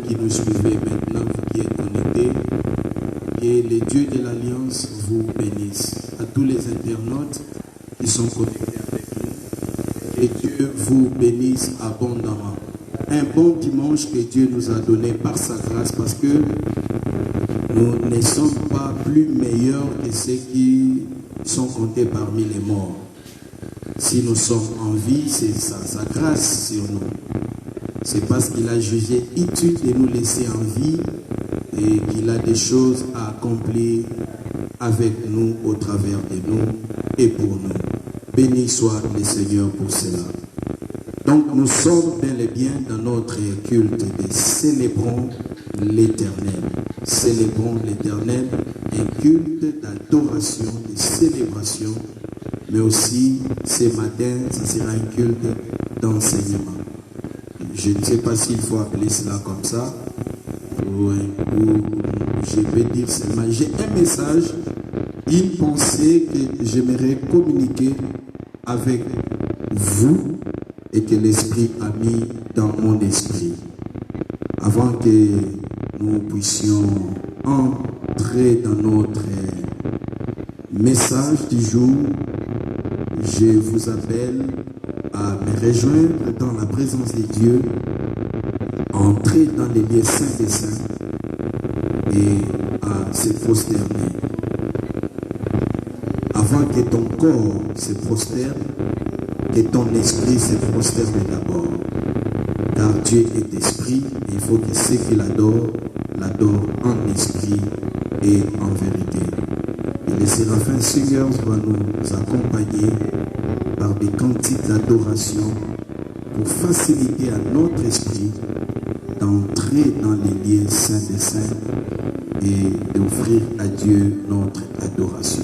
qui nous suivez maintenant, vous qui êtes connectés, et les dieux de l'Alliance vous bénissent. À tous les internautes qui sont connectés avec nous, et Dieu vous bénisse abondamment. Un bon dimanche que Dieu nous a donné par sa grâce, parce que nous ne sommes pas plus meilleurs que ceux qui sont comptés parmi les morts. Si nous sommes en vie, c'est sa grâce sur nous. C'est parce qu'il a jugé utile de nous laisser en vie et qu'il a des choses à accomplir avec nous, au travers de nous et pour nous. Béni soit le Seigneur pour cela. Donc nous sommes bel et bien dans notre culte de célébrons l'Éternel. Célébrons l'Éternel, un culte d'adoration, de célébration, mais aussi ce matin, ce sera un culte d'enseignement. Je ne sais pas s'il faut appeler cela comme ça, ou je vais dire seulement, j'ai un message, une pensée que j'aimerais communiquer avec vous et que l'Esprit a mis dans mon esprit. Avant que nous puissions entrer dans notre message du jour, je vous appelle à me rejoindre dans la présence de Dieu, entrer dans les lieux saints des saints et à se prosterner. Avant que ton corps se prosterne, que ton esprit se prosterne d'abord. Car Dieu est esprit, et il faut que ceux qui l'adorent en esprit et en vérité. Et les séraphins singers vont nous accompagner par des cantiques d'adoration pour faciliter à notre esprit d'entrer dans les lieux saints des saints et d'offrir à Dieu notre adoration.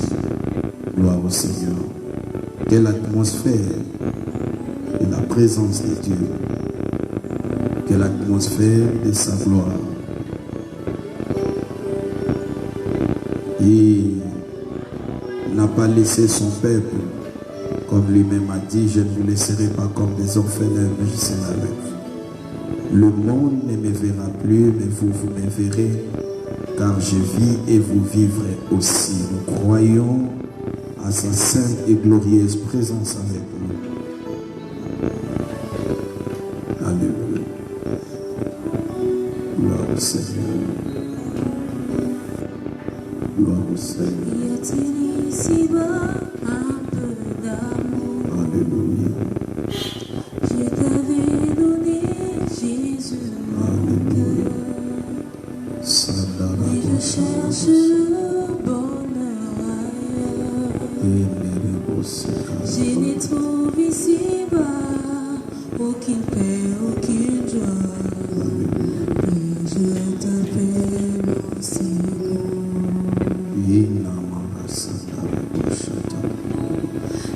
Gloire au Seigneur. Quelle atmosphère de la présence de Dieu. Quelle atmosphère de sa gloire. Il n'a pas laissé son peuple, comme lui-même a dit, je ne vous laisserai pas comme des orphelins, mais je serai avec vous. Le monde ne me verra plus, mais vous me verrez, car je vis et vous vivrez aussi. Nous croyons à sa sainte et glorieuse présence avec nous. Alléluia. Gloire au Seigneur. Gloire au Seigneur. Y a-t-il ici-bas un peu d'amour? Alléluia. Je t'avais donné Jésus mon cœur. Et je cherche le bonheur ailleurs. Je n'y trouve ici-bas aucune paix, aucune joie. Mais je t'appelle mon Seigneur.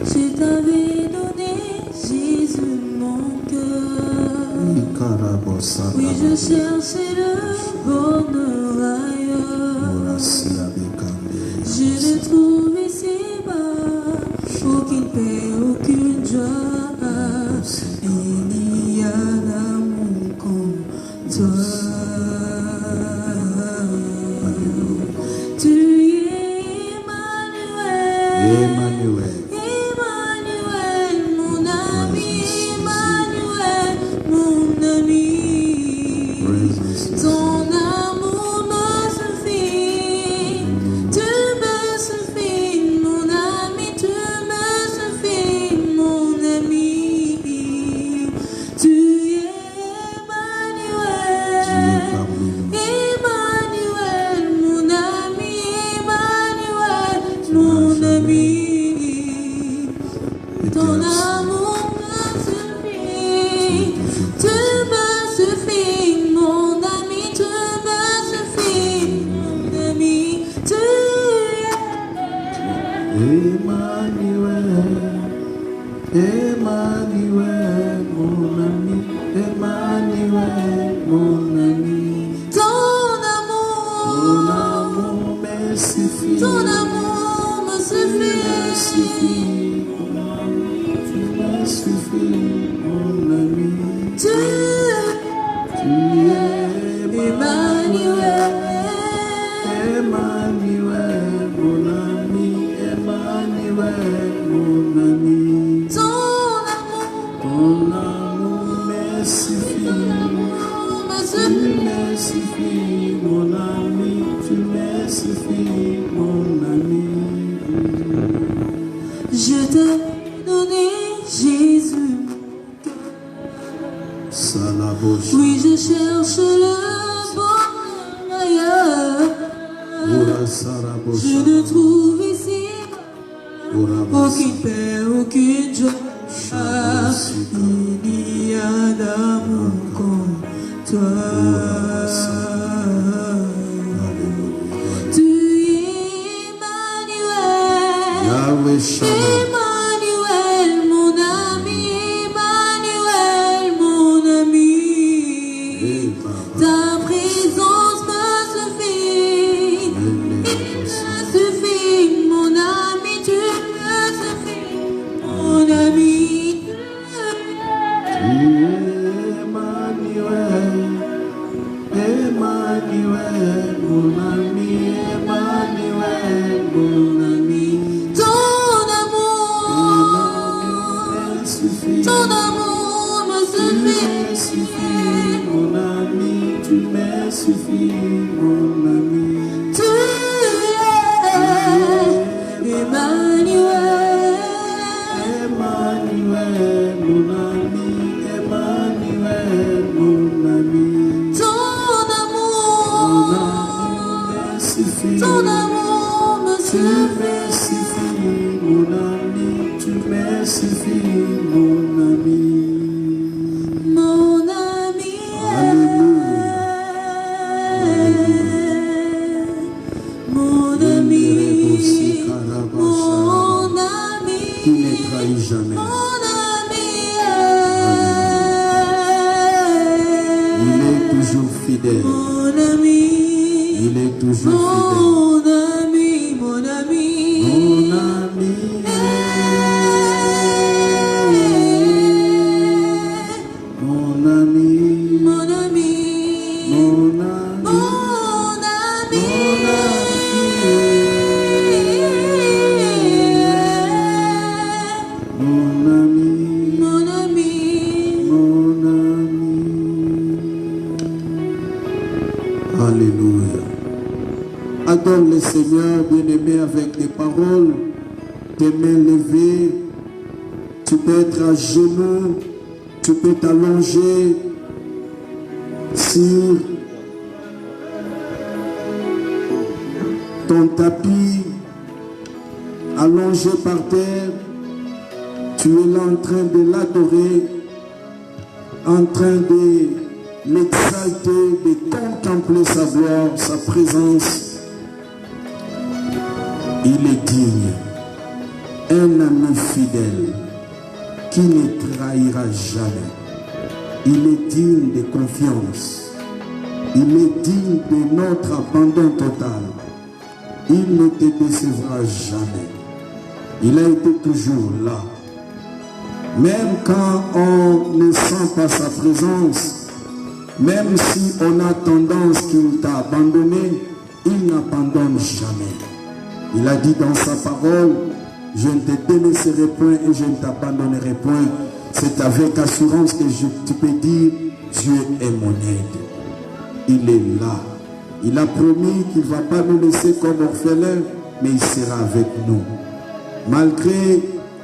Je t'avais donné Jésus mon cœur. Oui, je cherchais le bonheur ailleurs. Je ne trouve ici-bas aucune paix, aucune joie. Il n'y a d'amour comme toi. Tu es Emmanuel. Emmanuel, mon ami, Emmanuel, mon ami. Ton amour me suffit. Tu me suffis, mon ami, tu me suffis, mon ami. Tu es Emmanuel. Emmanuel, mon ami, Emmanuel, mon ami. Ton amour me suffit. Tu me suffis, mon ami, tu me suffis, mon ami. Tu Emmanuel, Emmanuel, mon ami, Emmanuel, mon ami. Ton amour me suffit. Ton amour me suffit. Tu me suffis, mon ami. Tu es donner, Jésus. Salabosha. Oui, je cherche le bonheur ailleurs. Ora sarabosha. Je ne trouve ici Ora aucune paix, aucune joie. Il n'y a d'amour comme toi. Tu es Emmanuel. Yahweh Shammah. Emmanuel, mon ami. Emmanuel, mon ami. Ta présence me suffit. Me suffit, mon ami. Tu me suffis, mon ami. Emmanuel, Emmanuel, mon ami, Emmanuel, mon ami. Ton amour me suffit. Mon ami, tu me suffis, mon ami. Tu es Emmanuel. Emmanuel, mon ami, Emmanuel, mon ami. Ton amour me suffit. Ton amour me Tu me suffis, mon ami, tu me suffis, mon ami. Mon ami. Mon ami. Mon ami. Qui ne trahit jamais. Mon ami. Il est toujours fidèle. Mon ami. Il est toujours fidèle. Mon ami, mon ami. Mon ami. Mon ami. Mon ami. Mon ami. Mon ami. Mon ami. Mon ami. Mon ami. Alléluia. Adore le Seigneur, bien-aimé, avec des paroles, tes mains levées. Tu peux être à genoux, tu peux t'allonger sur ton tapis, allongé par terre. Tu es là en train de l'adorer, en train de l'exalter, de contempler sa gloire, sa présence. Il est digne, un ami fidèle qui ne trahira jamais. Il est digne de confiance. Il est digne de notre abandon total. Il ne te décevra jamais. Il a été toujours là. Même quand on ne sent pas sa présence, même si on a tendance qu'il t'a abandonné, il n'abandonne jamais. Il a dit dans sa parole, je ne te délaisserai point et je ne t'abandonnerai point. C'est avec assurance que tu peux dire, Dieu est mon aide. Il est là. Il a promis qu'il ne va pas nous laisser comme orphelins, mais il sera avec nous. Malgré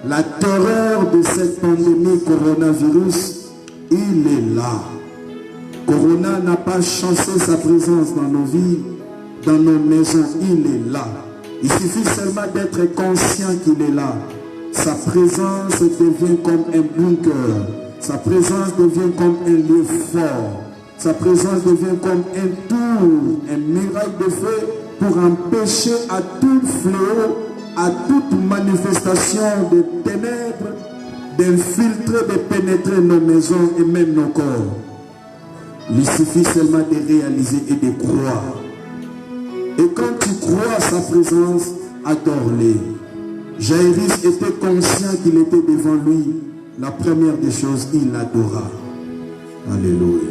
la terreur de cette pandémie coronavirus, il est là. Corona n'a pas chancé sa présence dans nos vies, dans nos maisons. Il est là. Il suffit seulement d'être conscient qu'il est là. Sa présence devient comme un bunker. Sa présence devient comme un lieu fort. Sa présence devient comme un tour, un muraille de feu pour empêcher à tout fléau, à toute manifestation de ténèbres d'infiltrer, de pénétrer nos maisons et même nos corps. Il suffit seulement de réaliser et de croire. Et quand tu crois à sa présence, adore-les. Jaïrus était conscient qu'il était devant lui. La première des choses, il l'adora. Alléluia.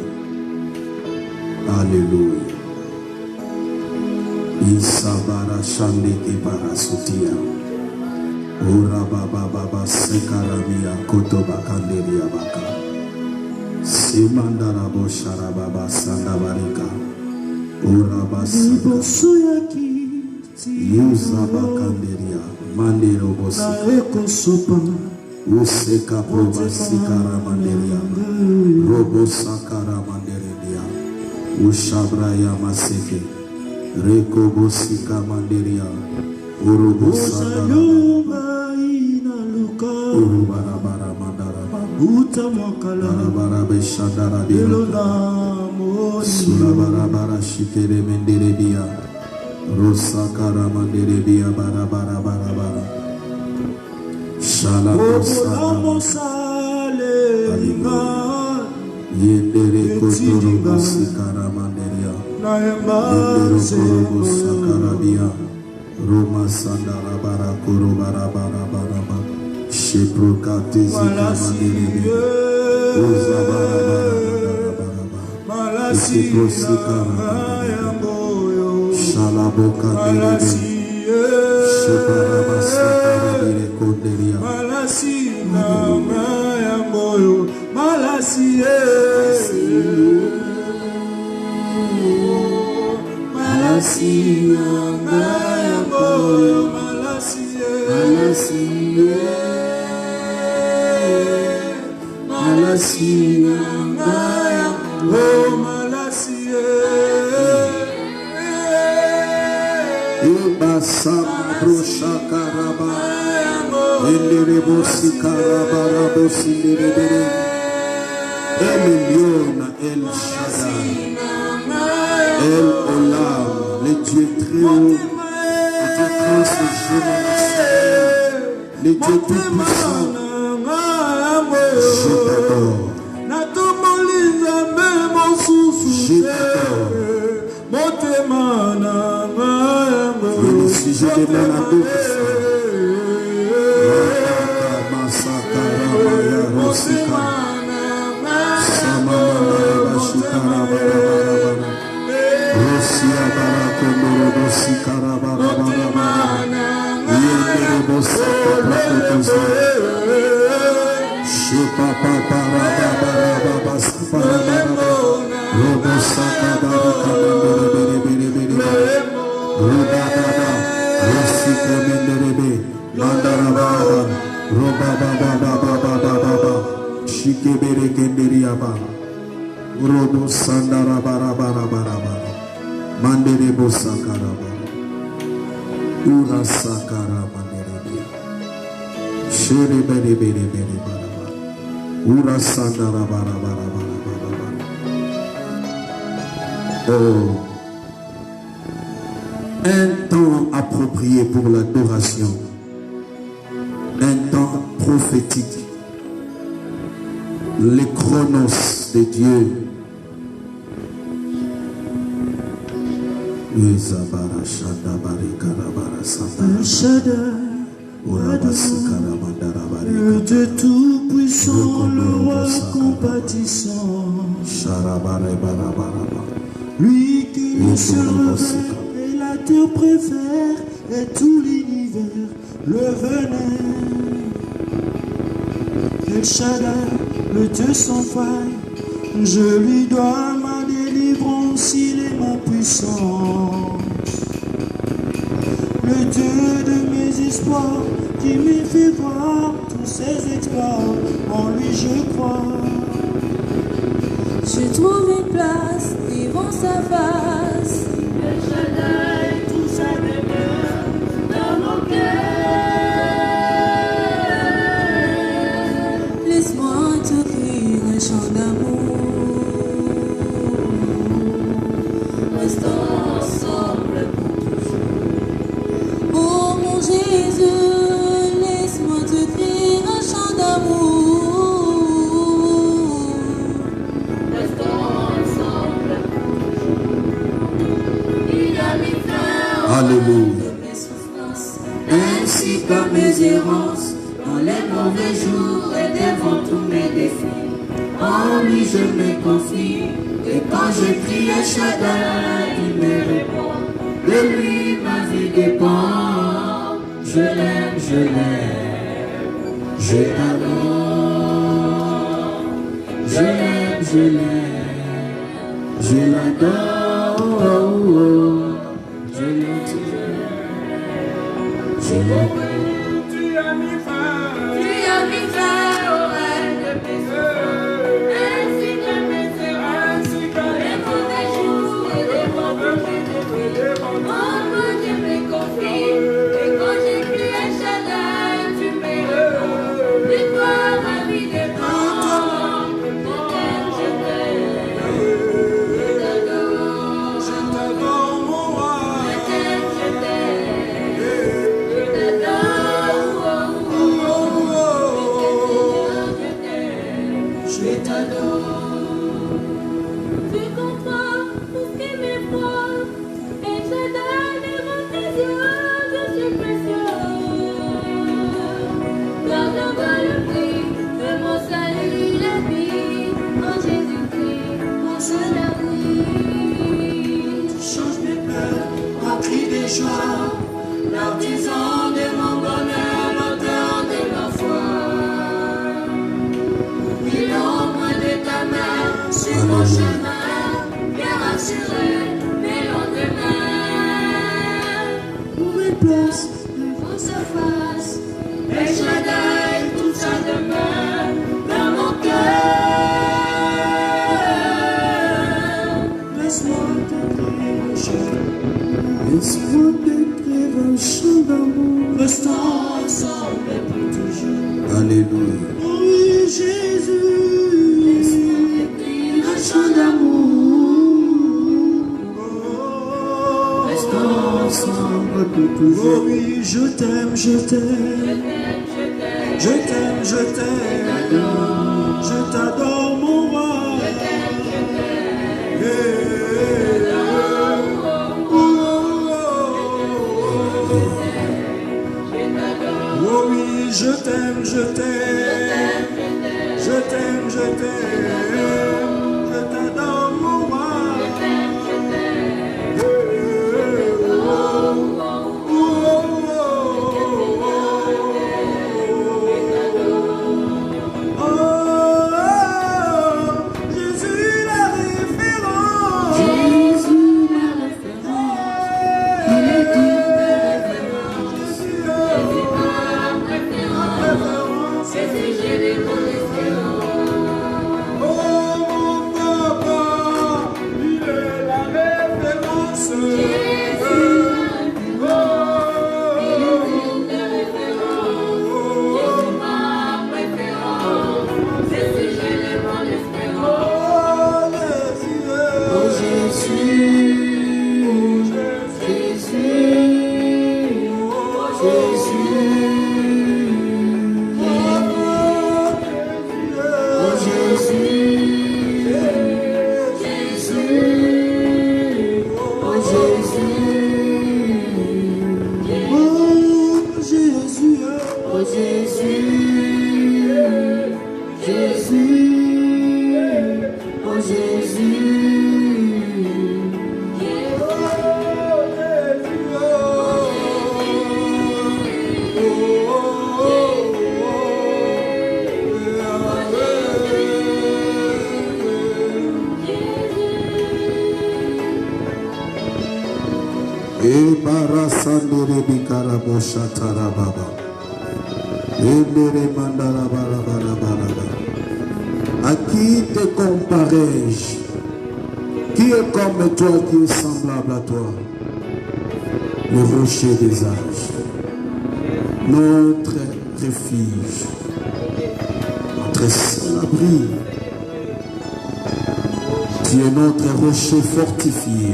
Alléluia. Isabara Shandeki Barasutia. Ora Baba Baba Sekaramia Kotoba Kanderia Baka. Simandara Boshara Baba Sandabarika. Ora Basaka. Yusaba Kanderia. Mandero Bosi. Useka proba sikara manderia. Robo sakara manderia. Ushabraya maseke. Rekobo sika manderia. Urubo sadara. Urubara mandaraba. Barabara beshandara bilola. Sulabarabara shikere menderia. Rosakara manderia barabara barabara. Shalom Yendere kotoro sikara manderia. Yendere korobo sakarabia. Roma sandara bara koro bara bara bara bara. Sheprokate zika manderia. Oza bara bara bara bara. Isipro sikara manderia. Shalaboka manderia. Sheparaba sakara dire konderia. Malasina ngaya moyo, malasie. Malasina ngaya moyo, malasie. Malasina ngaya moyo, malasie. Ibasama brosha karaba. Elebosi karabara bosi lebere. Eliona El Shaddai. El Olam, le Dieu très haut, le Dieu transgénérationnel, le Dieu tout puissant. Je t'adore. Je t'adore. Si je demande à d'autres, Robo sandara bara bara bara bara mandere bosakara bara ura sakara mandere bia shere bere bere bere bara bara ura sandara bara bara bara bara bara. Oh, un temps approprié pour l'adoration, un temps prophétique, les chronos de Dieu. Le Dieu tout-puissant, le roi compatissant, lui qui est sur le et la terre préfère et tout l'univers le venait. El Shaddai, le Dieu sans faille, je lui dois ma délivrance, il est ma puissance. Le Dieu de mes espoirs, qui me fait voir tous ses exploits, en lui je crois. Je trouve une place devant sa face. El Shaddai, tout ça demeure dans nos cœurs. Laisse-moi t'offrir un chant d'amour. Restons ensemble pour toujours. Oh mon Jésus, laisse-moi t'offrir un chant d'amour. Restons ensemble pour toujours. Il a mis fin Alléluia. à mes souffrances, ainsi qu'à mes errances, dans les mauvais jours et devant tous mes défis. En lui je me confie, et quand je crie El Shaddai, il me répond. De lui ma vie dépend. Je l'aime, je l'adore. Je l'aime, je l'adore. Je l'aime, je l'aime. Tu as mis fin. Tu as mis fin Mon chemin bien rassuré, mes lendemains. Pour une place Devant sa face, et je donne toute sa demeure dans mon cœur. laisse-moi t'écrire un chant. Laisse-moi t'écrire un chant d'amour. Restons ensemble pour toujours. Alléluia. Oui, Jésus. Laisse-moi t'écrire un chant d'amour. Restons ensemble pour Oh toujours. oui, je t'aime, je t'aime. Je t'aime, je t'aime. Je t'adore, mon roi. Oh oui, je t'aime, je t'aime. Je t'aime, je t'aime. Je t'adore, mon roi. Jésus la référence. Jésus, ma référence. Il est digne de référence. Jésus, ma préférence. Jésus, j'ai les bons espérances. Oh mon papa, il est la référence. Jésus, ma référence. Il est digne de référence. Jésus, ma préférence. Jésus, j'ai les bons espérances. Oh Jésus, Et barasandere bikarabo shatarababa. Endere mandara barabarabara. À qui te comparais-je? Qui est comme toi, qui est semblable à toi? Le rocher des âges, notre refuge, notre seul abri. Tu es notre rocher fortifié.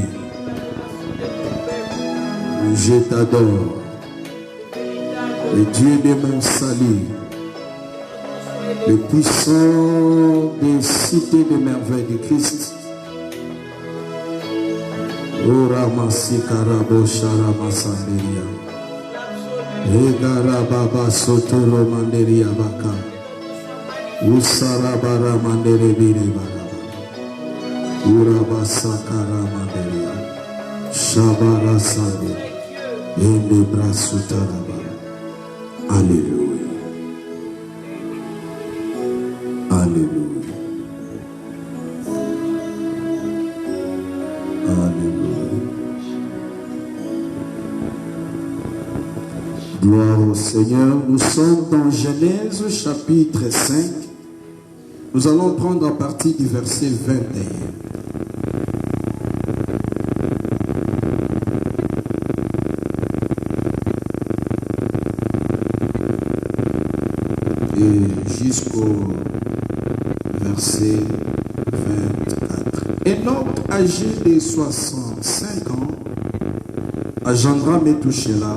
Je t'adore, le Dieu de mon salut, le puissant des cités de merveilles de Christ. Oramasi karabo sharama sanderia, Egarababa sotoro manderia baka, Usarabara mandere bire baraba, Urabasakara manderia, Shabara sande. Alléluia. Alléluia. Alléluia. Gloire au Seigneur. Nous sommes dans Genèse chapitre 5. Nous allons prendre à partir du verset 21. Et jusqu'au verset 24. Enoch, âgé de 65 ans, engendra Métouchéla.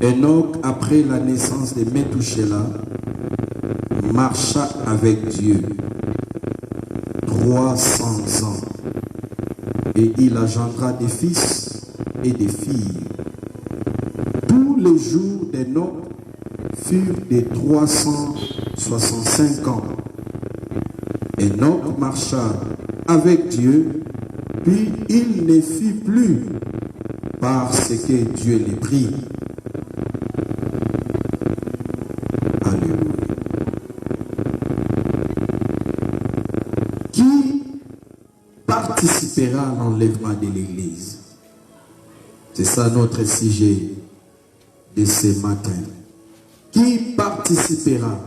Enoch, après la naissance de Métouchéla, marcha avec Dieu 300 ans. Et il engendra des fils et des filles. Tous les jours d'Enoch furent de 365 ans. Enoch marcha avec Dieu, puis il ne fit plus parce que Dieu les prit. Alléluia. participera à l'enlèvement de l'Église? C'est ça notre sujet de ce matin. Qui participera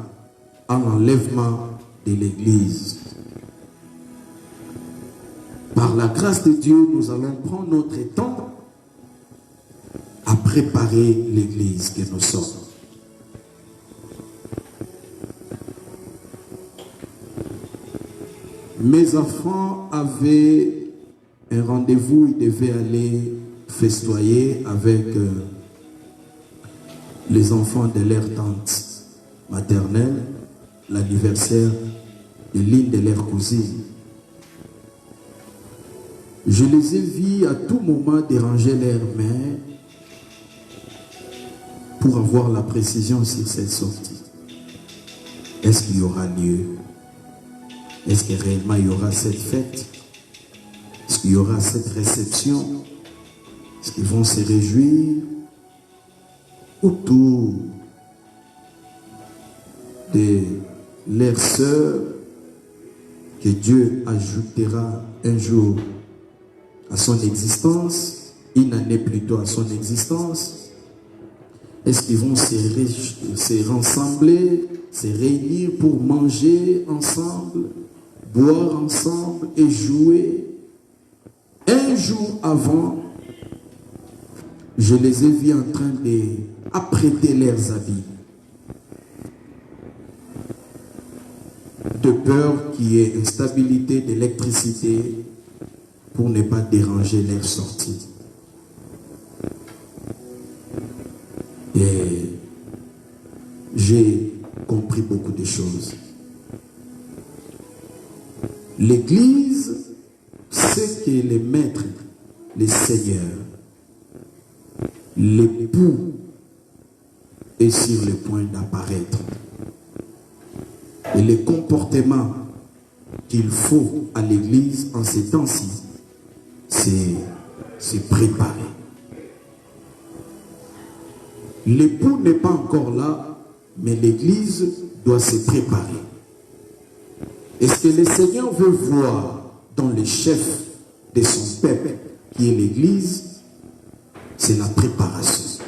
à l'enlèvement de l'Église? Par la grâce de Dieu, nous allons prendre notre temps à préparer l'Église que nous sommes. Mes enfants avaient un rendez-vous, ils devaient aller festoyer avec les enfants de leur tante maternelle, l'anniversaire de l'une de leurs cousines. Je les ai vus à tout moment déranger leur mère pour avoir la précision sur cette sortie. Est-ce qu'il y aura lieu? Est-ce que réellement il y aura cette fête? Est-ce qu'il y aura cette réception? Est-ce qu'ils vont se réjouir autour de leurs sœurs que Dieu ajoutera un jour à son existence, une année plus tôt à son existence? Est-ce qu'ils vont se rassembler, se réunir pour manger ensemble, boire ensemble et jouer? Un jour avant, je les ai vus en train d'apprêter leurs habits, de peur qu'il y ait instabilité d'électricité pour ne pas déranger leur sortie. Et j'ai compris beaucoup de choses. L'Église, c'est que les maîtres, les seigneurs, l'époux est sur le point d'apparaître. Et les comportements qu'il faut à l'Église en ces temps-ci, c'est préparer. L'époux n'est pas encore là, mais l'Église doit se préparer. Et ce que le Seigneur veut voir dans le chef de son peuple, qui est l'Église, c'est la préparation.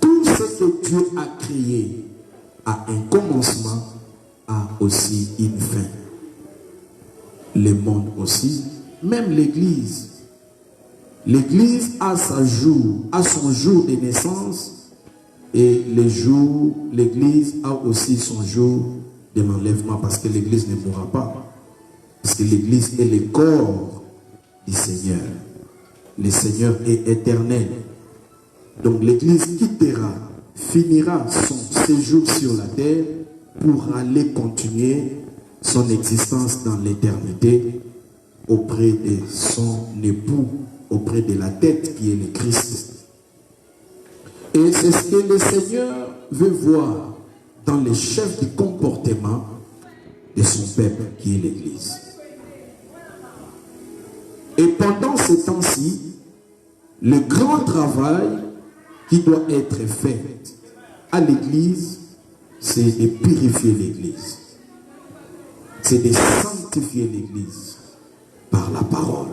Tout ce que Dieu a créé a un commencement, a aussi une fin. Le monde aussi, même l'Église. L'Église a son jour de naissance, et l'Église a aussi son jour de l'enlèvement, parce que l'Église ne mourra pas. Parce que l'Église est le corps du Seigneur. Le Seigneur est éternel. Donc l'Église quittera, finira son séjour sur la terre pour aller continuer son existence dans l'éternité auprès de son époux, auprès de la tête qui est le Christ. Et c'est ce que le Seigneur veut voir dans les chefs du comportement de son peuple qui est l'Église. Et pendant ce temps-ci, le grand travail qui doit être fait à l'Église, c'est de purifier l'Église. C'est de sanctifier l'Église par la parole.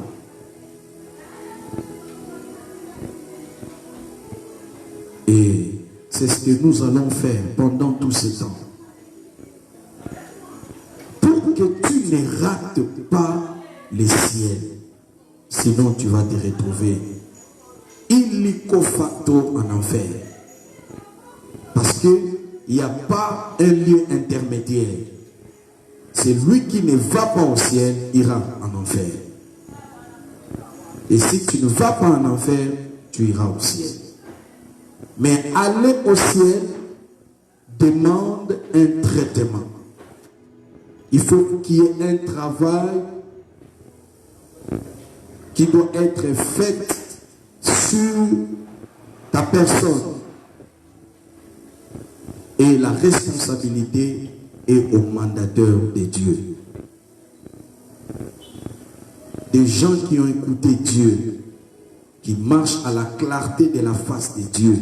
Et c'est ce que nous allons faire pendant tout ce temps. Pour que tu ne rates pas le ciel. Sinon tu vas te retrouver illico facto en enfer. Parce qu'il n'y a pas un lieu intermédiaire. C'est lui qui ne va pas au ciel, ira en enfer. Et si tu ne vas pas en enfer, tu iras au ciel. Mais aller au ciel demande un traitement. Il faut qu'il y ait un travail qui doit être fait sur ta personne. Et la responsabilité est au mandateur de Dieu. Des gens qui ont écouté Dieu, qui marchent à la clarté de la face de Dieu.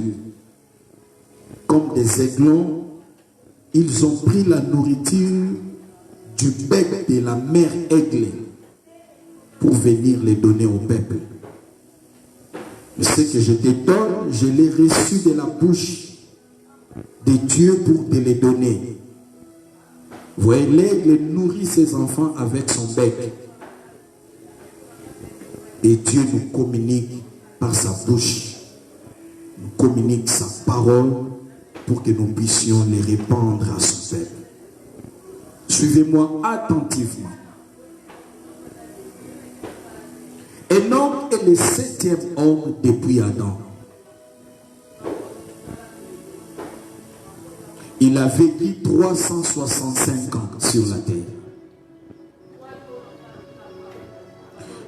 Comme des aiglons, ils ont pris la nourriture du bec de la mère aigle pour venir les donner au peuple. Ce que je te donne, je l'ai reçu de la bouche de Dieu pour te les donner. Vous voyez, l'aigle nourrit ses enfants avec son bec. Et Dieu nous communique par sa bouche, nous communique sa parole pour que nous puissions les répandre à son peuple. Suivez-moi attentivement. Enoch est le 7e homme depuis Adam. Il a vécu 365 ans sur la terre.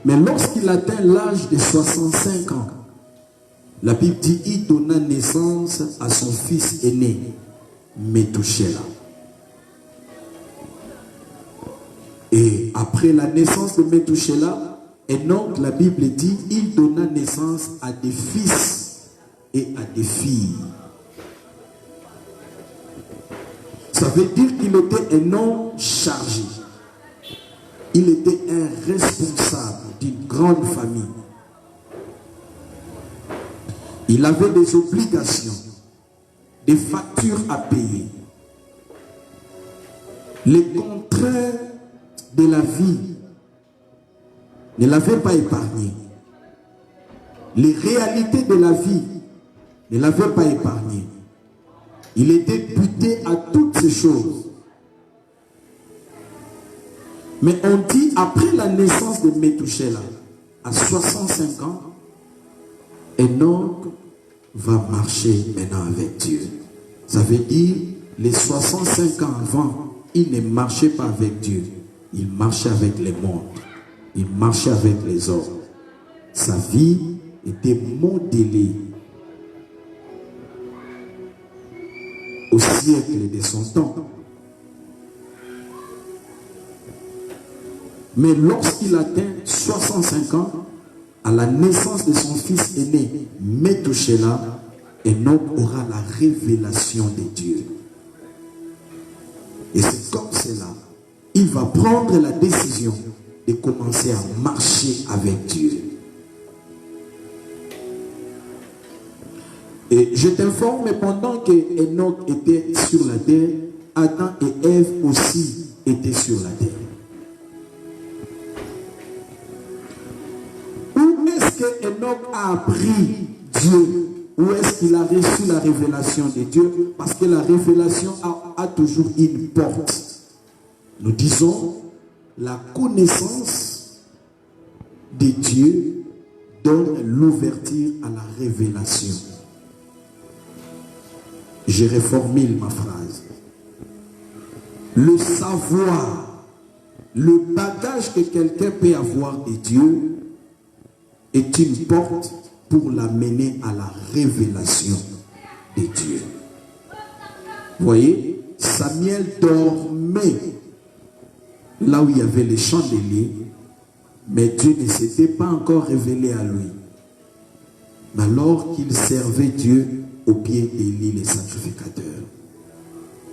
Mais lorsqu'il atteint l'âge de 65 ans, la Bible dit qu'il donna naissance à son fils aîné, Métouchéla. Et après la naissance de Métouchéla, Enoch, la Bible dit, il donna naissance à des fils et à des filles. Ça veut dire qu'il était un homme chargé. Il était un responsable d'une grande famille. Il avait des obligations, des factures à payer. Les contraintes de la vie ne l'avaient pas épargné. Les réalités de la vie ne l'avaient pas épargné. Il était buté à toutes ces choses. Mais on dit, après la naissance de Métouchéla, à 65 ans, Enoch va marcher maintenant avec Dieu. Ça veut dire, les 65 ans avant, il ne marchait pas avec Dieu. Il marchait avec les mondes. Il marchait avec les hommes. Sa vie était modélée au siècle de son temps. Mais lorsqu'il atteint 65 ans, à la naissance de son fils aîné, Métouchéla, Enoch aura la révélation de Dieu. Et c'est comme cela, il va prendre la décision de commencer à marcher avec Dieu. Et je t'informe, pendant que Enoch était sur la terre, Adam et Ève aussi étaient sur la terre. Où est-ce que Enoch a appris Dieu? Où est-ce qu'il a reçu la révélation de Dieu? Parce que la révélation a toujours une porte. Nous disons, la connaissance de Dieu donne l'ouverture à la révélation. Je reformule ma phrase. Le savoir, le bagage que quelqu'un peut avoir de Dieu est une porte pour l'amener à la révélation de Dieu. Vous voyez, Samuel dormait là où il y avait les chandeliers, mais Dieu ne s'était pas encore révélé à lui. Mais alors qu'il servait Dieu au pied d'Élie le sacrificateur.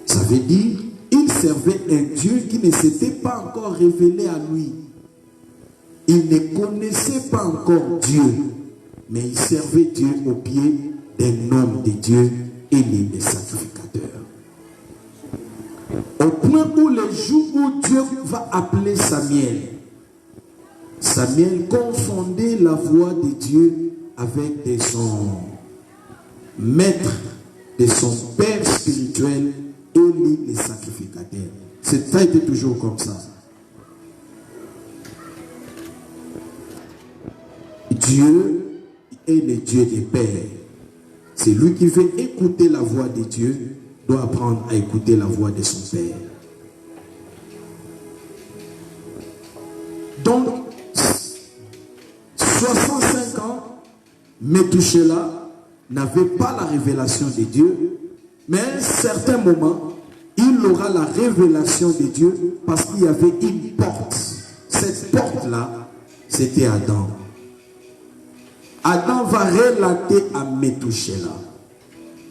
Ça veut dire, il servait un Dieu qui ne s'était pas encore révélé à lui. Il ne connaissait pas encore Dieu, mais il servait Dieu au pied d'un homme de Dieu, Élie le sacrificateur. Au point où le jour où Dieu va appeler Samuel, Samuel confondait la voix de Dieu avec de son maître, de son père spirituel, Élie le sacrificateur. Ça a été toujours comme ça. Dieu est le Dieu des pères. C'est lui qui veut écouter la voix de Dieu, doit apprendre à écouter la voix de son père. Donc, 65 ans, Métouchéla n'avait pas la révélation de Dieu, mais à un certain moment, il aura la révélation de Dieu parce qu'il y avait une porte. Cette porte-là, c'était Adam. Adam va relater à Métouchéla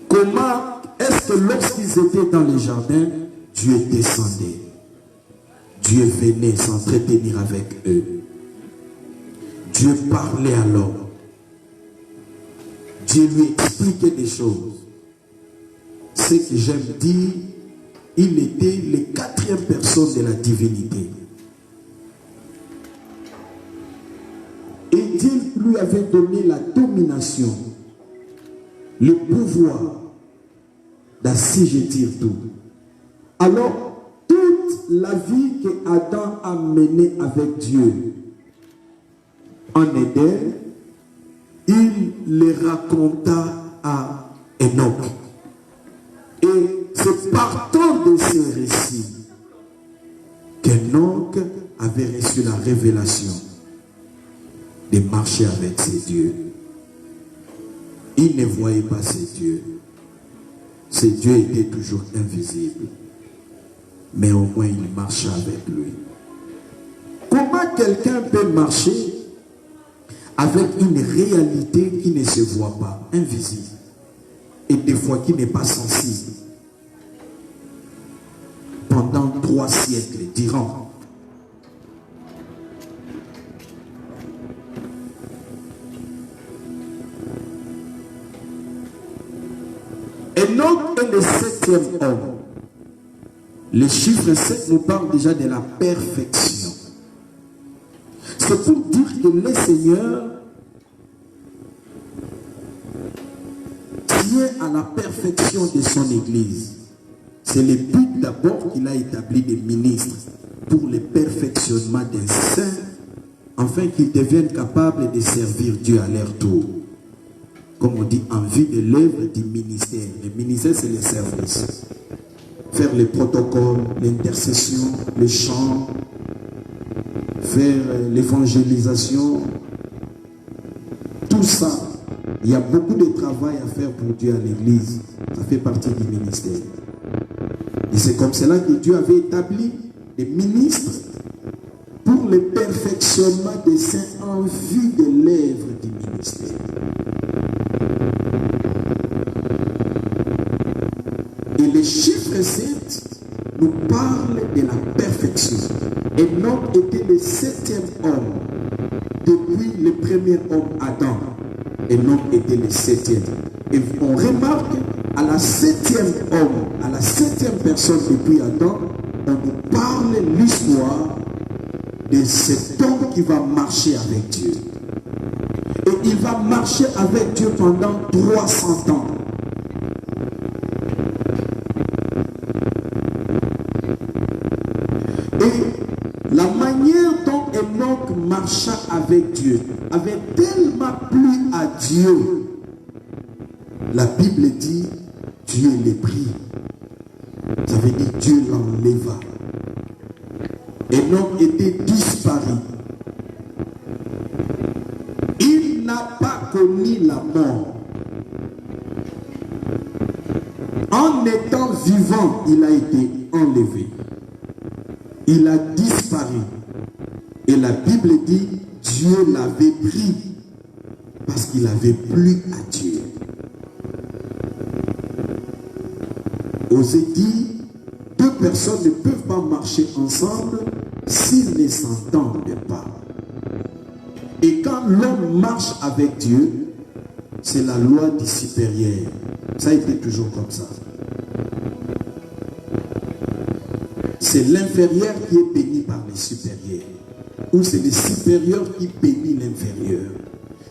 comment est-ce que lorsqu'ils étaient dans le jardin, Dieu descendait. Dieu venait s'entretenir avec eux. Dieu parlait à l'homme. Dieu lui expliquait des choses. Ce que j'aime dire, il était le 4e personne de la divinité. Et Dieu lui avait donné la domination, le pouvoir d'assujettir tout. Alors, toute la vie que Adam a menée avec Dieu en Éden, il les raconta à Enoch. Et c'est partant de ces récits qu'Enoch avait reçu la révélation de marcher avec ses dieux. Il ne voyait pas ses dieux. Ses dieux étaient toujours invisibles. Mais au moins il marchait avec lui. Comment quelqu'un peut marcher avec une réalité qui ne se voit pas, invisible, et des fois qui n'est pas sensible, pendant 3 siècles durant? Enoch est le 7e homme. Le chiffre 7 nous parle déjà de la perfection. C'est pour dire que le Seigneur tient à la perfection de son Église. C'est le but d'abord qu'il a établi des ministres pour le perfectionnement des saints, afin qu'ils deviennent capables de servir Dieu à leur tour. Comme on dit, en vue de l'œuvre du ministère. Le ministère, c'est le service. Faire les protocoles, l'intercession, le chant, faire l'évangélisation, tout ça, il y a beaucoup de travail à faire pour Dieu à l'église. Ça fait partie du ministère. Et c'est comme cela que Dieu avait établi des ministres pour le perfectionnement des saints en vue de l'œuvre du ministère. Et le chiffre 7 nous parle de la perfection. Enoch était le 7e homme depuis le premier homme Adam. Enoch était le 7e. Et on remarque à la 7e homme, à la 7e personne depuis Adam, on nous parle l'histoire de cet homme qui va marcher avec Dieu. Et il va marcher avec Dieu pendant 300 ans. Et la manière dont Enoch marcha avec Dieu avait tellement plu à Dieu. La Bible dit, Dieu les prit. Ça veut dire Dieu l'enleva. Enoch était disparu. Il n'a pas connu la mort. En étant vivant, il a été enlevé. Il a disparu. Et la Bible dit, Dieu l'avait pris parce qu'il avait plu à Dieu. Osez dire, 2 personnes ne peuvent pas marcher ensemble s'ils ne s'entendent pas. Et quand l'homme marche avec Dieu, c'est la loi du supérieur. Ça a été toujours comme ça. C'est l'inférieur qui est béni par les supérieurs. Ou c'est le supérieur qui bénit l'inférieur.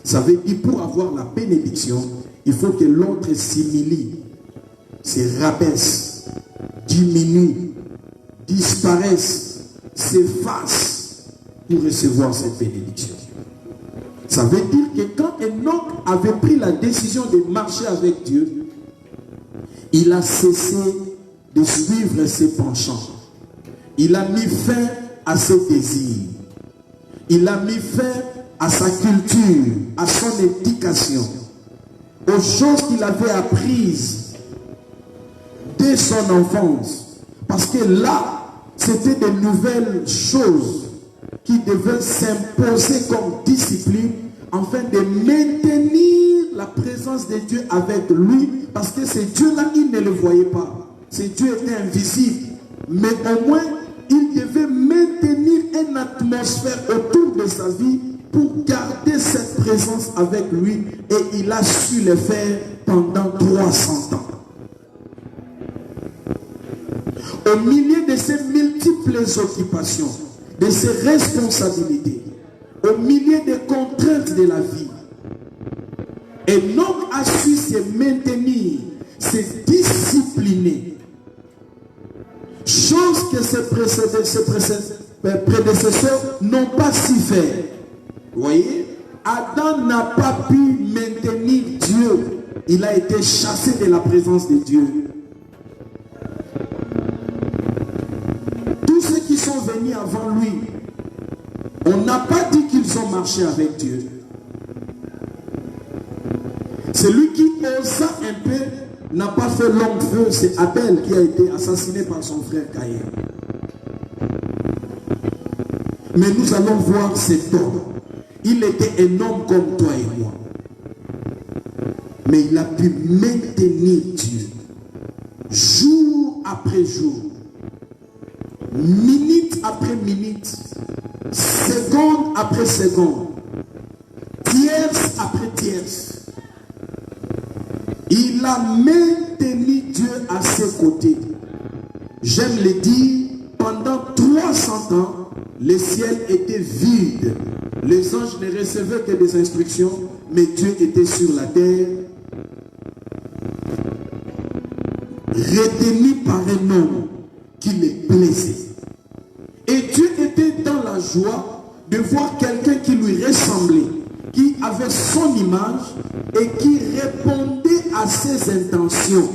Ça veut dire, pour avoir la bénédiction, il faut que l'autre s'humilie, se rabaisse, diminue, disparaisse, s'efface pour recevoir cette bénédiction. Ça veut dire que quand Enoch avait pris la décision de marcher avec Dieu, il a cessé de suivre ses penchants. Il a mis fin à ses désirs. Il a mis fin à sa culture, à son éducation, aux choses qu'il avait apprises dès son enfance. Parce que là, c'était de nouvelles choses qui devaient s'imposer comme discipline afin de maintenir la présence de Dieu avec lui. Parce que ces dieux-là, il ne le voyait pas. Ces dieux étaient invisibles. Mais au moins, il devait maintenir une atmosphère autour de sa vie pour garder cette présence avec lui, et il a su le faire pendant 300 ans. Au milieu de ses multiples occupations, de ses responsabilités, au milieu des contraintes de la vie, Enoch a su se maintenir, se discipliner. Chose que ses prédécesseurs n'ont pas su faire. Vous voyez, Adam n'a pas pu maintenir Dieu. Il a été chassé de la présence de Dieu. Tous ceux qui sont venus avant lui, on n'a pas dit qu'ils ont marché avec Dieu. Celui qui osa un peu n'a pas fait long feu, c'est Abel qui a été assassiné par son frère Caïn. Mais nous allons voir cet homme. Il était un homme comme toi et moi. Mais il a pu maintenir Dieu. Jour après jour. Minute après minute. Seconde après seconde. Tierce après tierce. Il a maintenu Dieu à ses côtés. J'aime le dire, pendant 300 ans, le ciel était vide. Les anges ne recevaient que des instructions, mais Dieu était sur la terre, retenu par un homme qui le plaisait. Et Dieu était dans la joie de voir quelqu'un qui lui ressemblait, qui avait son image et qui répondait à ses intentions,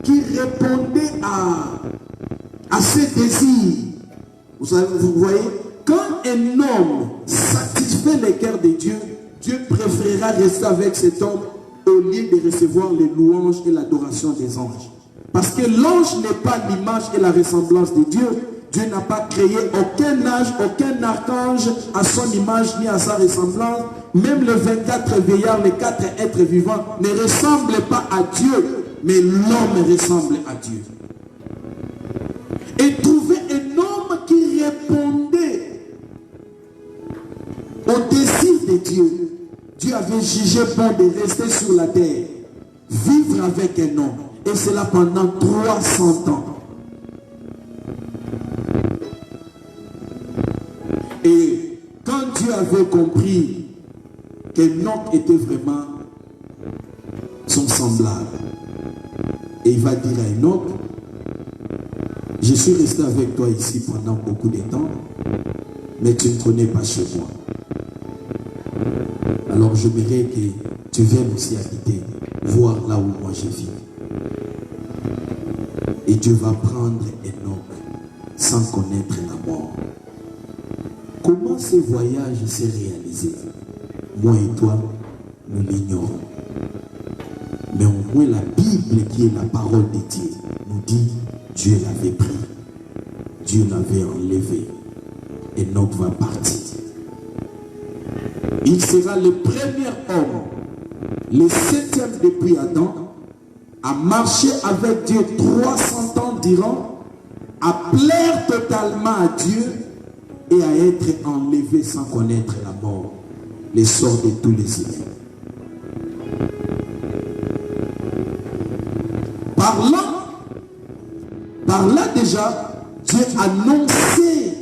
qui répondait à ses désirs. Vous voyez, quand un homme satisfait les cœurs de Dieu, Dieu préférera rester avec cet homme au lieu de recevoir les louanges et l'adoration des anges. Parce que l'ange n'est pas l'image et la ressemblance de Dieu. Dieu n'a pas créé aucun âge, aucun archange à son image ni à sa ressemblance. Même les 24 veillards, les 4 êtres vivants ne ressemblent pas à Dieu, mais l'homme ressemble à Dieu. Et trouver un homme qui répondait au désir de Dieu. Dieu avait jugé bon de rester sur la terre, vivre avec un homme, et cela pendant 300 ans. Et quand Dieu avait compris qu'Enoch était vraiment son semblable, et il va dire à Enoch, je suis resté avec toi ici pendant beaucoup de temps, mais tu ne connais pas chez moi. Alors j'aimerais que tu viennes aussi habiter, voir là où moi je vis. Et Dieu va prendre Enoch sans connaître la mort. Comment ce voyage s'est réalisé? Moi et toi, nous l'ignorons. Mais au moins la Bible, qui est la parole de Dieu, nous dit Dieu l'avait pris, Dieu l'avait enlevé. Enoch va partir. Il sera le premier homme, le 7e depuis Adam, à marcher avec Dieu 300 ans durant, à plaire totalement à Dieu et à être enlevé sans connaître la mort, les sorts de tous les humains. Par là déjà, Dieu annonçait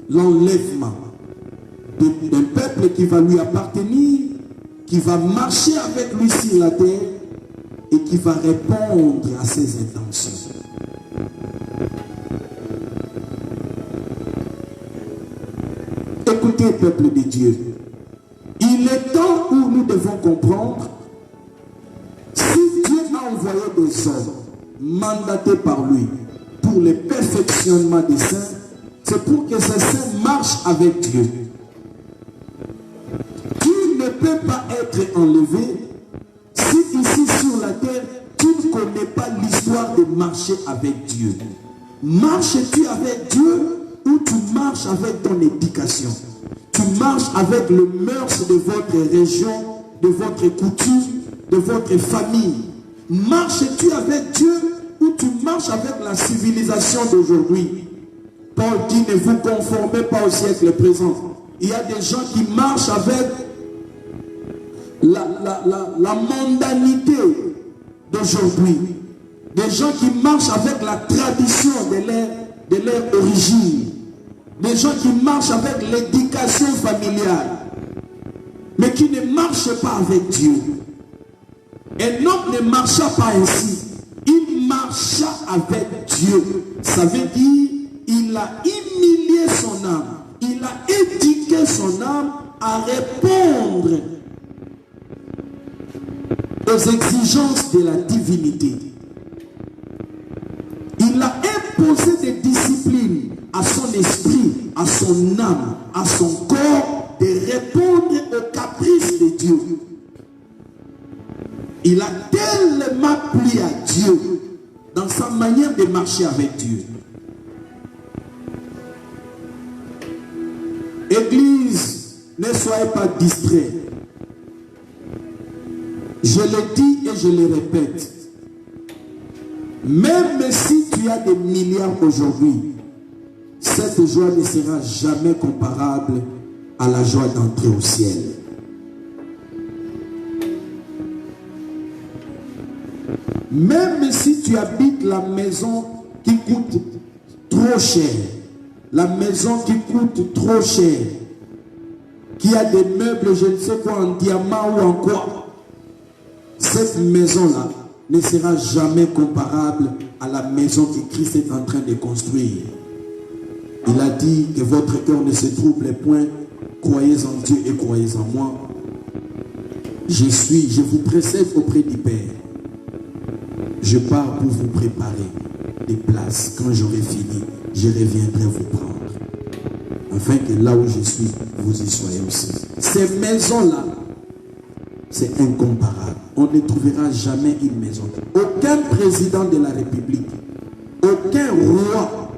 l'enlèvement d'un peuple qui va lui appartenir, qui va marcher avec lui sur la terre et qui va répondre à ses intentions. Écoutez, peuple de Dieu, il est temps où nous devons comprendre, si Dieu a envoyé des hommes mandatés par lui pour le perfectionnement des saints, c'est pour que ces saints marchent avec Dieu. Tu ne peux pas être enlevé si ici sur la terre, tu ne connais pas l'histoire de marcher avec Dieu. Marches-tu avec Dieu ou tu marches avec ton éducation? Tu marches avec le mœurs de votre région, de votre coutume, de votre famille. Marches-tu avec Dieu ou tu marches avec la civilisation d'aujourd'hui? Paul dit, ne vous conformez pas au siècle présent. Il y a des gens qui marchent avec la mondanité d'aujourd'hui. Des gens qui marchent avec la tradition de leur origine. Des gens qui marchent avec l'éducation familiale. Mais qui ne marchent pas avec Dieu. Enoch ne marcha pas ainsi. Il marcha avec Dieu. Ça veut dire, il a humilié son âme. Il a éduqué son âme à répondre aux exigences de la divinité. Il a imposé des disciplines à son esprit, à son âme, à son corps, de répondre aux caprices de Dieu. Il a tellement plu à Dieu dans sa manière de marcher avec Dieu. Église, ne soyez pas distraits. Je le dis et je le répète. Même si tu as des milliards aujourd'hui, cette joie ne sera jamais comparable à la joie d'entrer au ciel. Même si tu habites la maison qui coûte trop cher, la maison qui coûte trop cher, qui a des meubles, je ne sais quoi, en diamant ou en quoi, cette maison-là ne sera jamais comparable à la maison que Christ est en train de construire. Il a dit que votre cœur ne se trouble point, croyez en Dieu et croyez en moi. Je vous précède auprès du Père. Je pars pour vous préparer des places. Quand j'aurai fini, je reviendrai vous prendre. Afin que là où je suis, vous y soyez aussi. Ces maisons-là, c'est incomparable. On ne trouvera jamais une maison. Aucun président de la République, aucun roi,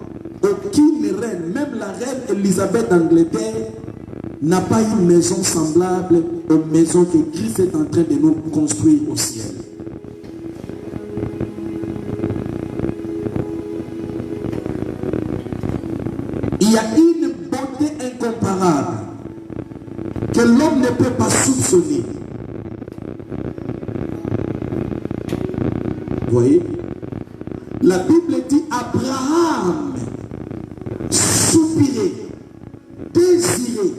aucune reine, même la reine Elisabeth d'Angleterre, n'a pas une maison semblable aux maisons que Christ est en train de nous construire au ciel. Il y a une beauté incomparable que l'homme ne peut pas soupçonner. Vous voyez? La Bible dit Abraham soupirait, désirait,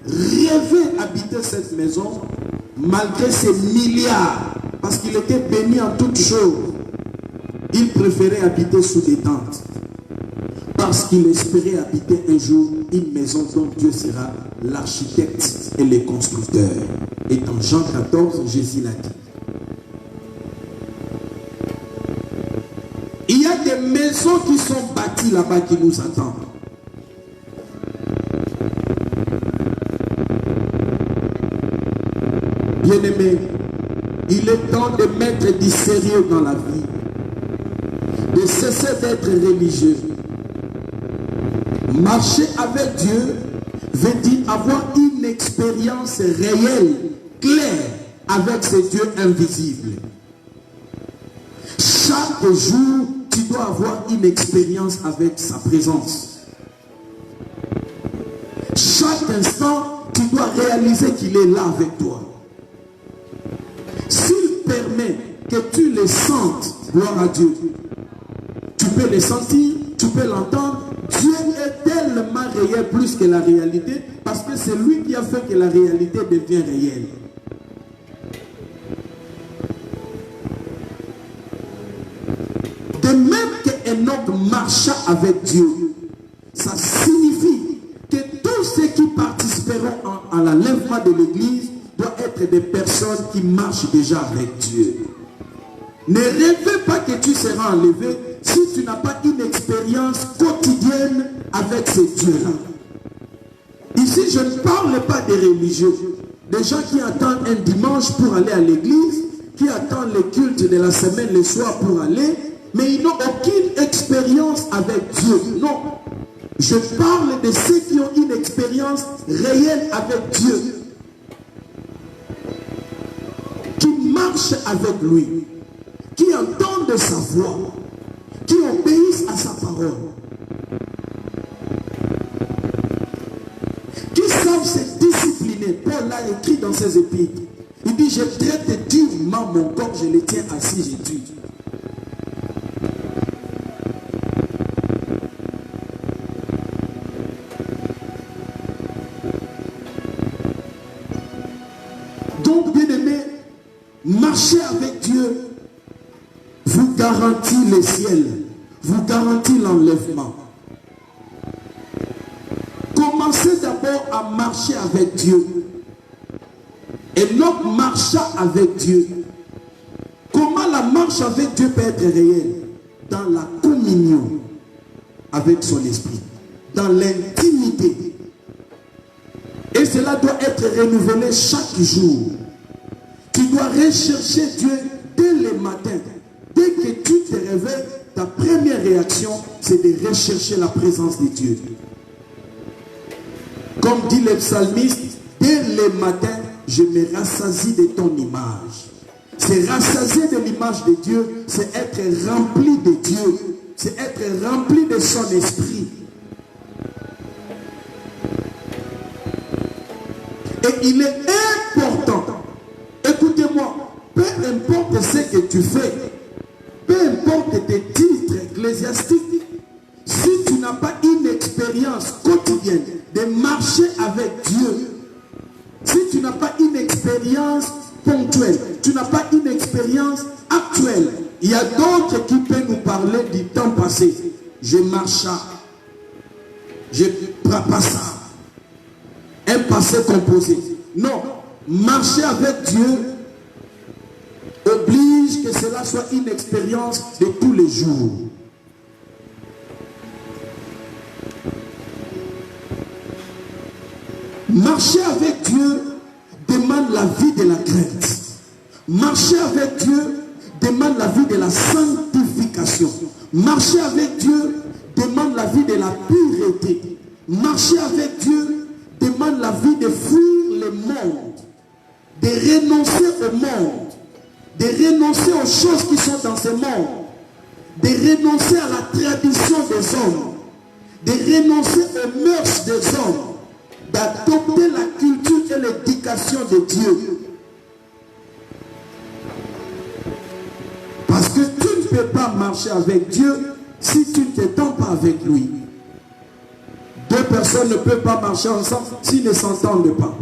rêvait habiter cette maison malgré ses milliards, parce qu'il était béni en toutes choses. Il préférait habiter sous des tentes parce qu'il espérait habiter un jour une maison dont Dieu sera l'architecte et le constructeur. Et dans Jean 14, Jésus l'a dit. Il y a des maisons qui sont bâties là-bas qui nous attendent. Bien-aimés, il est temps de mettre du sérieux dans la vie, de cesser d'être religieux. Marcher avec Dieu veut dire avoir une expérience réelle, claire, avec ce Dieu invisible. Chaque jour, tu dois avoir une expérience avec sa présence. Chaque instant, tu dois réaliser qu'il est là avec toi. S'il permet que tu le sentes, gloire à Dieu, tu peux le sentir, tu peux l'entendre. Dieu est tellement réel plus que la réalité, parce que c'est lui qui a fait que la réalité devienne réelle. De même qu'Enoch marcha avec Dieu, ça signifie que tous ceux qui participeront à l'enlèvement de l'Église doivent être des personnes qui marchent déjà avec Dieu. Ne rêvez pas que tu seras enlevé si tu n'as pas une expérience quotidienne avec ce Dieu-là. Ici, je ne parle pas des religieux, des gens qui attendent un dimanche pour aller à l'église, qui attendent le culte de la semaine le soir pour aller, mais ils n'ont aucune expérience avec Dieu. Non. Je parle de ceux qui ont une expérience réelle avec Dieu, qui marchent avec lui, qui entendent sa voix, qui obéissent à sa parole. terminé, Paul l'a écrit dans ses épîtres. Il dit, je traite durement mon corps, je le tiens assis, j'étudie. Donc, bien-aimés, marcher avec Dieu vous garantit le ciel, vous garantit l'enlèvement. Commencez d'abord à marcher avec Dieu. Enoch marcha avec Dieu. Comment la marche avec Dieu peut être réelle? Dans la communion avec son esprit, dans l'intimité. Et cela doit être renouvelé chaque jour. Tu dois rechercher Dieu dès le matin. Dès que tu te réveilles, ta première réaction, c'est de rechercher la présence de Dieu. Comme dit le psalmiste, dès le matin, je me rassasie de ton image. C'est rassasier de l'image de Dieu, c'est être rempli de Dieu, c'est être rempli de son esprit. Et il est important, écoutez-moi, peu importe ce que tu fais, peu importe tes titres ecclésiastiques, si tu n'as pas une expérience quotidienne de marcher avec Dieu, si tu n'as pas une expérience ponctuelle, tu n'as pas une expérience actuelle, il y a d'autres qui peuvent nous parler du temps passé. Je marche, je pas ça. Un passé composé. Non, marcher avec Dieu oblige que cela soit une expérience de tous les jours. Marcher avec Dieu demande la vie de la crainte. Marcher avec Dieu demande la vie de la sanctification. Marcher avec Dieu demande la vie de la pureté. Marcher avec Dieu demande la vie de fuir le monde, de renoncer au monde, de renoncer aux choses qui sont dans ce monde, de renoncer à la tradition des hommes, de renoncer aux mœurs des hommes, d'adopter la culture et l'éducation de Dieu. Parce que tu ne peux pas marcher avec Dieu si tu ne t'étends pas avec lui. Deux personnes ne peuvent pas marcher ensemble s'ils ne s'entendent pas.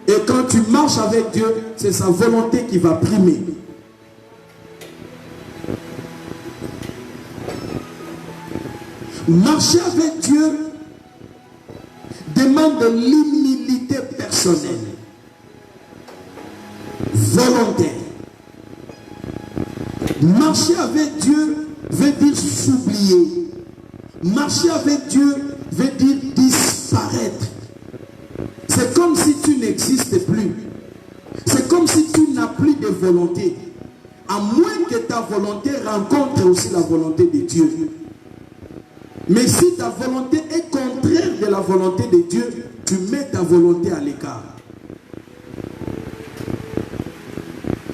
Et quand tu marches avec Dieu, c'est sa volonté qui va primer. Marcher avec Dieu demande de l'humilité personnelle, volontaire. Marcher avec Dieu veut dire s'oublier. Marcher avec Dieu veut dire disparaître. C'est comme si tu n'existes plus. C'est comme si tu n'as plus de volonté. À moins que ta volonté rencontre aussi la volonté de Dieu. Mais si ta volonté est contraire de la volonté de Dieu, tu mets ta volonté à l'écart.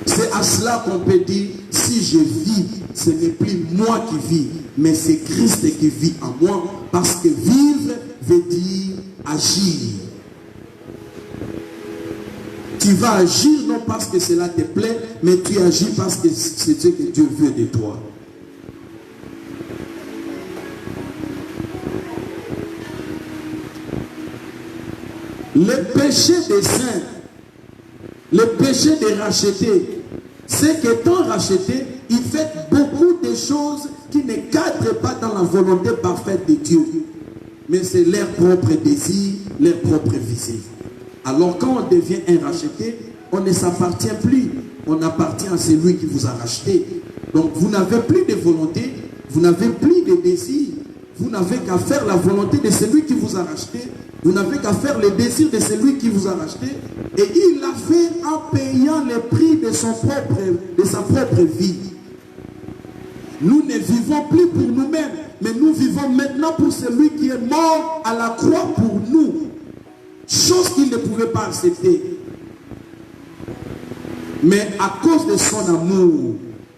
C'est à cela qu'on peut dire, si je vis, ce n'est plus moi qui vis, mais c'est Christ qui vit en moi, parce que vivre veut dire agir. Tu vas agir non parce que cela te plaît, mais tu agis parce que c'est ce que Dieu veut de toi. Le péché des saints, le péché des rachetés, c'est qu'étant racheté, ils font beaucoup de choses qui ne cadrent pas dans la volonté parfaite de Dieu. Mais c'est leur propre désir, leur propre visée. Alors quand on devient un racheté, on ne s'appartient plus. On appartient à celui qui vous a racheté. Donc vous n'avez plus de volonté, vous n'avez plus de désir. Vous n'avez qu'à faire la volonté de celui qui vous a racheté. Vous n'avez qu'à faire le désir de celui qui vous a racheté. Et il l'a fait en payant le prix de sa propre vie. Nous ne vivons plus pour nous-mêmes, mais nous vivons maintenant pour celui qui est mort à la croix pour nous. Chose qu'il ne pouvait pas accepter. Mais à cause de son amour,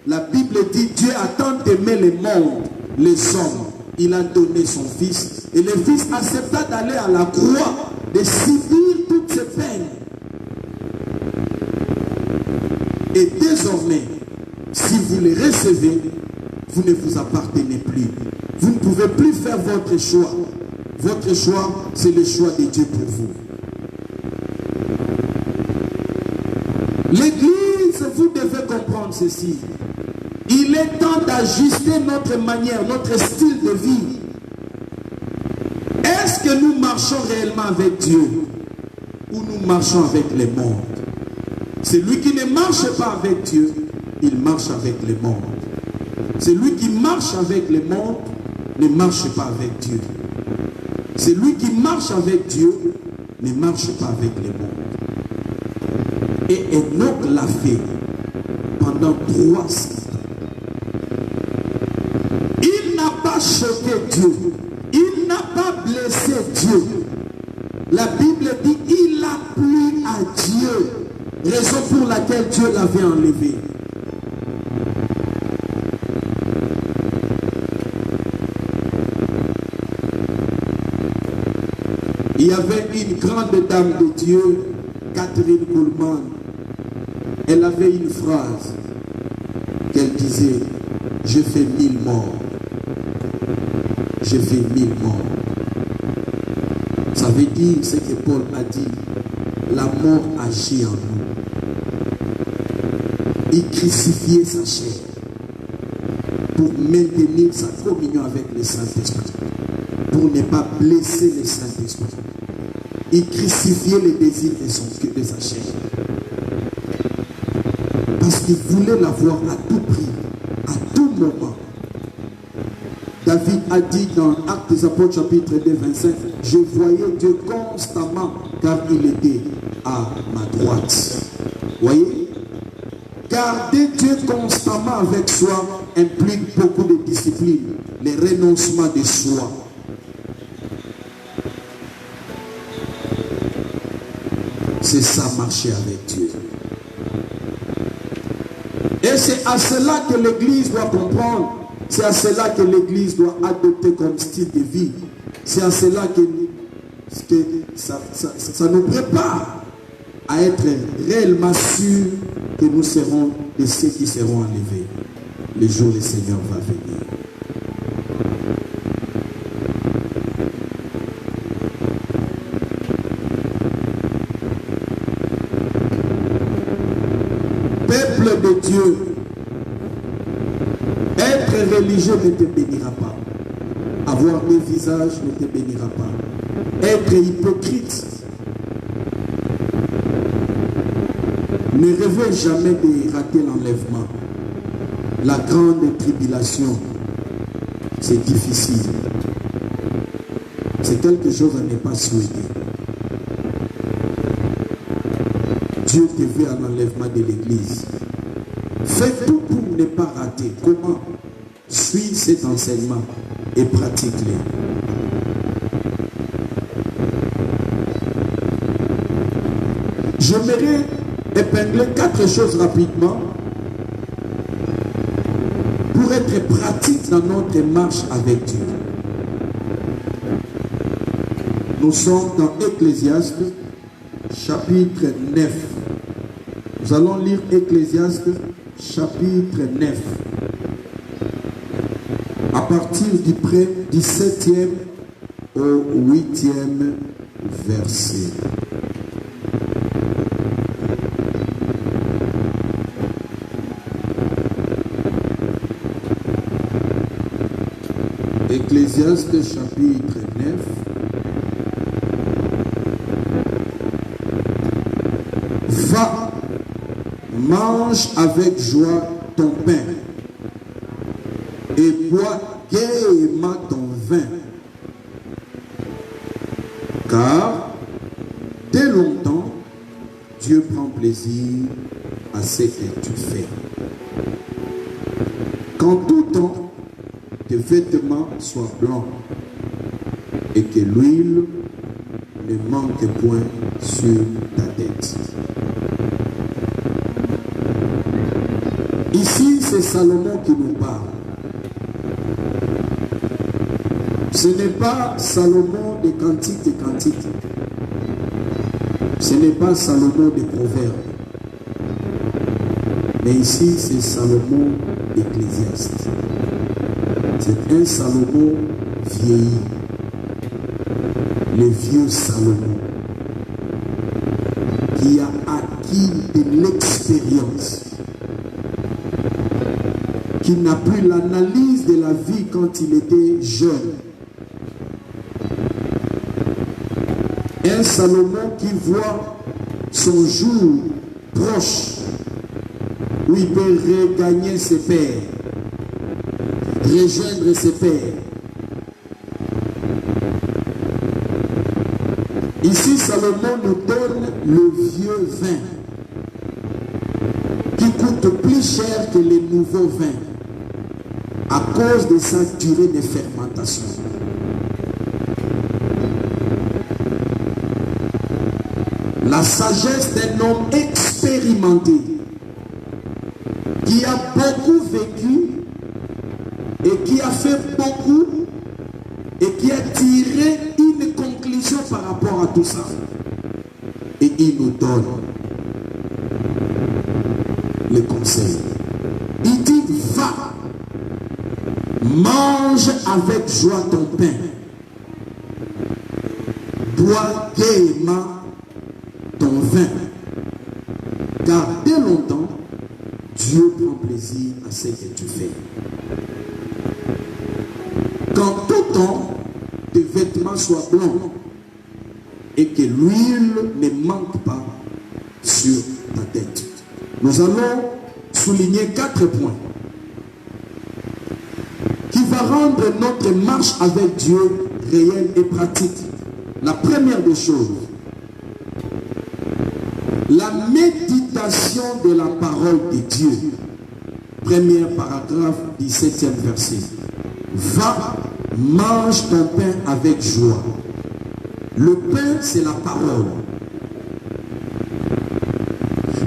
la Bible dit, Dieu a tant aimé le monde, les hommes. Il a donné son fils. Et le fils accepta d'aller à la croix, de subir toutes ces peines. Et désormais, si vous les recevez, vous ne vous appartenez plus. Vous ne pouvez plus faire votre choix. Votre choix, c'est le choix de Dieu pour vous. L'Église, vous devez comprendre ceci. Il est temps d'ajuster notre manière, notre style de vie. Est-ce que nous marchons réellement avec Dieu ou nous marchons avec le monde? Celui qui ne marche pas avec Dieu, il marche avec le monde. Celui qui marche avec le monde ne marche pas avec Dieu. Celui qui marche avec Dieu ne marche pas avec le monde. Et Enoch l'a fait pendant 300 ans. Il n'a pas choqué Dieu. Il n'a pas blessé Dieu. La Bible dit il a plu à Dieu. Raison pour laquelle Dieu l'avait enlevé. Il y avait une grande dame de Dieu, Catherine Kuhlman. Elle avait une phrase qu'elle disait: je fais 1000 morts. Je fais 1000 morts. Ça veut dire ce que Paul a dit. La mort agit en nous. Il crucifiait sa chair pour maintenir sa communion avec le Saint-Esprit, pour ne pas blesser le Saint-Esprit. Il crucifiait les désirs de sa chair parce qu'il voulait l'avoir à tout prix, à tout moment. David a dit dans Actes des Apôtres chapitre 2 25, je voyais Dieu constamment car il était à ma droite. Voyez, garder Dieu constamment avec soi implique beaucoup de discipline, le renoncement de soi. C'est ça, marcher avec Dieu. Et c'est à cela que l'Église doit comprendre. C'est à cela que l'Église doit adopter comme style de vie. C'est à cela que ça nous prépare à être réellement sûrs que nous serons de ceux qui seront enlevés. Le jour où le Seigneur va venir. Peuple de Dieu, être religieux ne te bénira pas. Avoir des visages ne te bénira pas. Être hypocrite, ne rêvez jamais de rater l'enlèvement. La grande tribulation, c'est difficile. C'est quelque chose à ne pas souhaiter. Dieu te veut à l'enlèvement de l'Église. Fais tout pour ne pas rater. Comment? Suis cet enseignement et pratique-le. J'aimerais épingler 4 choses rapidement pour être pratique dans notre marche avec Dieu. Nous sommes dans Ecclésiaste chapitre 9. Nous allons lire Ecclésiaste chapitre 9. À partir du 17e au 8e verset. Ecclésiaste chapitre 9. Va, mange avec joie ton pain et bois gaiement ton vin, car dès longtemps Dieu prend plaisir à ce que tu fais. Qu'en tout temps tes vêtements soient blancs et que l'huile ne manque point sur ta tête. Ici, c'est Salomon qui nous parle. Ce n'est pas Salomon des cantiques. Ce n'est pas Salomon des Proverbes, mais ici c'est Salomon d'Ecclésiaste. C'est un Salomon vieilli, le vieux Salomon, qui a acquis de l'expérience, qui n'a plus l'analyse de la vie quand il était jeune. Un Salomon qui voit son jour proche, où il peut regagner ses pères, rejoindre ses pères. Ici, Salomon nous donne le vieux vin, qui coûte plus cher que les nouveaux vins, à cause de sa durée de fermentation. La sagesse d'un homme expérimenté, qui a beaucoup vécu et qui a fait beaucoup et qui a tiré une conclusion par rapport à tout ça. Et il nous donne le conseil. Il dit, va, mange avec joie ton pain, bois gaiement ton vin, car dès longtemps, Dieu prend plaisir à ce que tu fais. Qu'en tout temps, tes vêtements soient blancs et que l'huile ne manque pas sur ta tête. Nous allons souligner 4 points qui va rendre notre marche avec Dieu réelle et pratique. La première des choses, la méditation de la parole de Dieu. Premier paragraphe, 17e verset. Va, mange ton pain avec joie. Le pain, c'est la parole.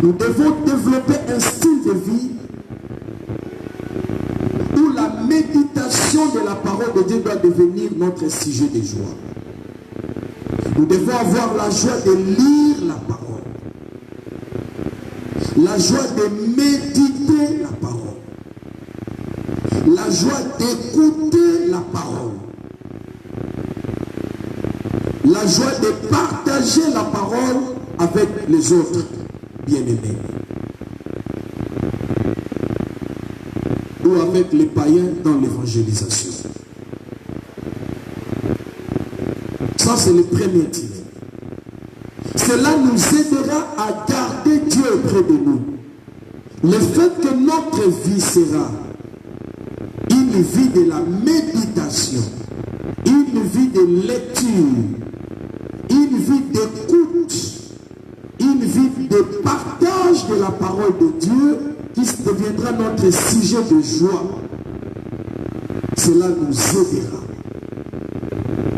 Nous devons développer un style de vie où la méditation de la parole de Dieu doit devenir notre sujet de joie. Nous devons avoir la joie de lire la parole. La joie de méditer la parole. La joie d'écouter la parole. La joie de partager la parole avec les autres bien-aimés. Ou avec les païens dans l'évangélisation. Ça, c'est le premier tiré. Cela nous aidera à garder Dieu auprès de nous. Le fait que notre vie sera une vie de la méditation, une vie de lecture, une vie d'écoute, une vie de partage de la parole de Dieu qui deviendra notre sujet de joie. Cela nous aidera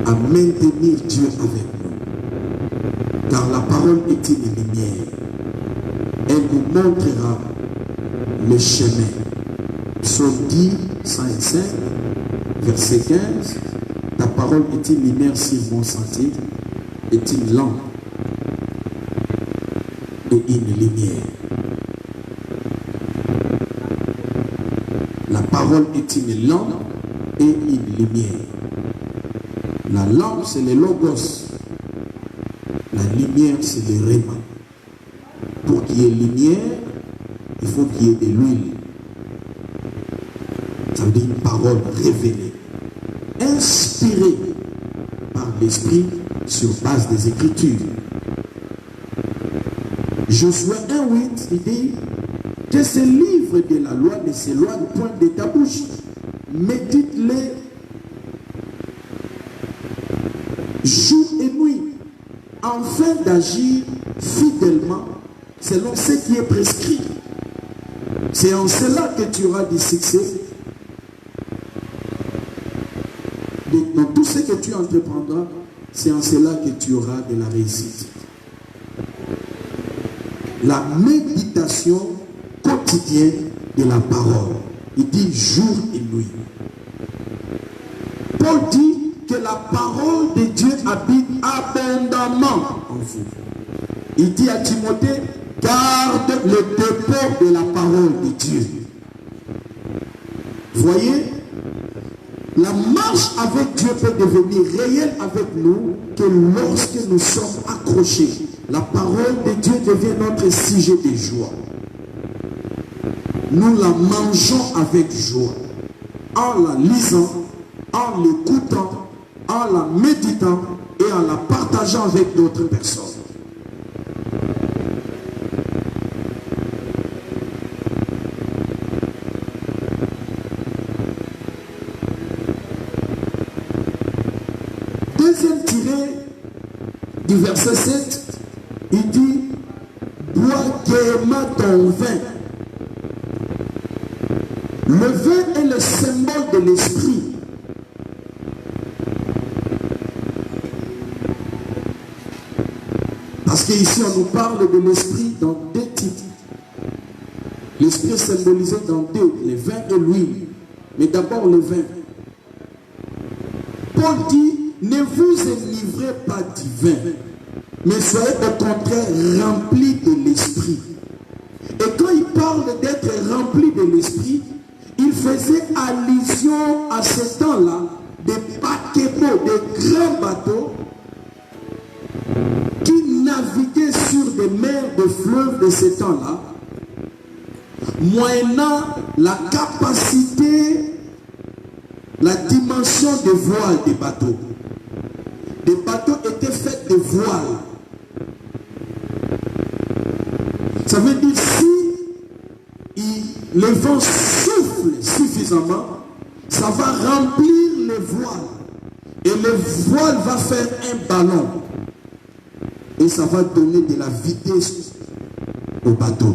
à maintenir Dieu avec nous. Car la parole est une lumière. Elle nous montrera le chemin. Psaume 10, 105, verset 15. Ta parole est une lumière sur mon sentier, est une lampe et une lumière. La parole est une lampe et une lumière. La lampe, c'est le logos. La lumière, c'est le réma. Pour qu'il y ait lumière, il faut qu'il y ait de l'huile. Ça veut dire une parole révélée, inspirée par l'Esprit sur base des Écritures. Josué 1:8, il dit que ce livre de la loi ne s'éloigne point de ta bouche. Médite-les jour et nuit, afin d'agir fidèlement selon ce qui est prescrit. C'est en cela que tu auras du succès dans tout ce que tu entreprendras. C'est en cela que tu auras de la réussite. La méditation quotidienne de la parole. Il dit jour et nuit. Paul dit que la parole de Dieu habite abondamment en vous. Il dit à Timothée, garde le dépôt de la parole de Dieu. Voyez, la marche avec Dieu peut devenir réelle avec nous que lorsque nous sommes accrochés. La parole de Dieu devient notre sujet de joie. Nous la mangeons avec joie. En la lisant, en l'écoutant, en la méditant et en la partageant avec d'autres personnes. Deuxième tiré du verset 7, il dit, bois gaiement ton vin. Le vin est le symbole de l'esprit. Parce qu'ici on nous parle de l'esprit dans deux titres. L'esprit est symbolisé dans deux, le vin et l'huile. Mais d'abord le vin. Paul dit, ne vous enivrez pas du vin, mais soyez au contraire remplis de l'esprit. Et quand il parle d'être rempli de l'esprit, il faisait allusion à ce temps-là des paquebots, des grands bateaux qui naviguaient sur des mers, des fleuves de ce temps-là, moyennant la capacité, la dimension de voile des bateaux. Les bateaux étaient faits de voiles. Ça veut dire si le vent souffle suffisamment, ça va remplir les voiles. Et le voile va faire un ballon. Et ça va donner de la vitesse au bateau.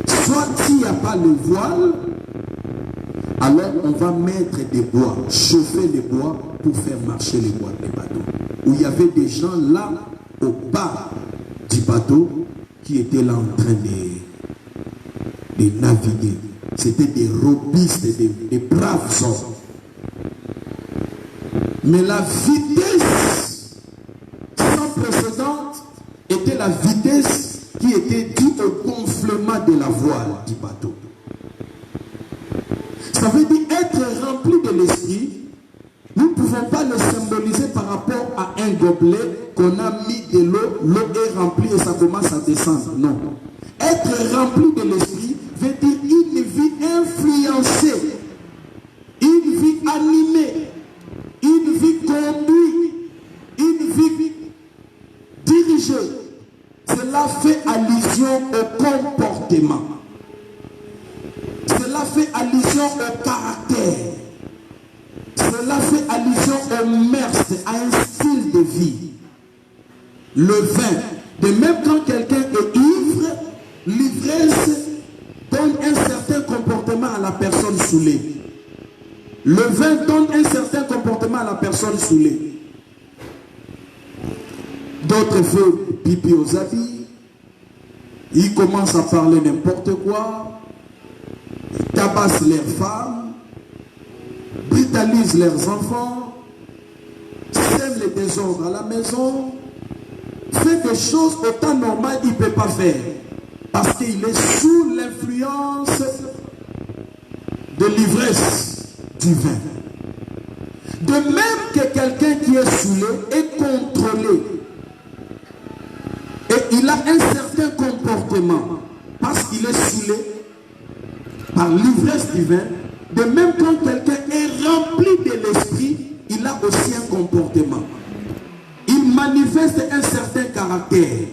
Soit s'il n'y a pas le voile, alors on va mettre des bois, chauffer les bois pour faire marcher les bois des bateaux. Où il y avait des gens là, au bas du bateau, qui étaient là en train de naviguer. C'était des robistes, des braves hommes. Mais la vitesse sans précédent était la vitesse qui était due au gonflement de la voile du bateau. Ça veut dire être rempli de l'esprit. Nous ne pouvons pas le symboliser par rapport à un gobelet qu'on a mis de l'eau, l'eau est remplie et ça commence à descendre. Non. Être rempli de l'esprit veut dire une vie influencée, une vie animée, une vie conduite, une vie dirigée. Cela fait allusion au comportement. Cela fait allusion au caractère. Cela fait allusion aux mœurs, à un style de vie. Le vin, de même quand quelqu'un est ivre, l'ivresse donne un certain comportement à la personne saoulée. Le vin donne un certain comportement à la personne saoulée. D'autres font pipi aux habits. Ils commencent à parler n'importe quoi. Ils tabassent leurs femmes, brutalisent leurs enfants, sèment les désordres à la maison, fait des choses au temps normal il ne peut pas faire. Parce qu'il est sous l'influence de l'ivresse du vin. De même que quelqu'un qui est saoulé est contrôlé. Et il a un certain comportement. Parce qu'il est saoulé par l'ivresse du vin. De même quand quelqu'un est rempli de l'esprit, il a aussi un comportement. Il manifeste un certain caractère.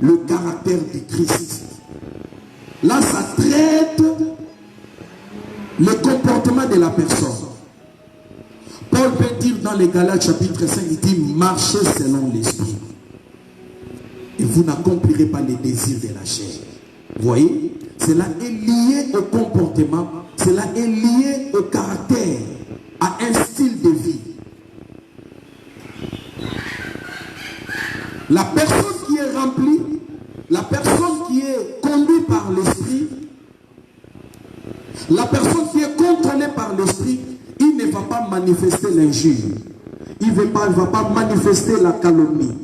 Le caractère du Christ. Là, ça traite le comportement de la personne. Paul peut dire dans les Galates chapitre 5, il dit marchez selon l'esprit. Et vous n'accomplirez pas les désirs de la chair. Vous voyez, cela est lié au comportement, cela est lié au caractère, à un style de vie. La personne qui est remplie, la personne qui est conduite par l'esprit, la personne qui est contrôlée par l'esprit, il ne va pas manifester l'injure. Il ne va pas manifester la calomnie.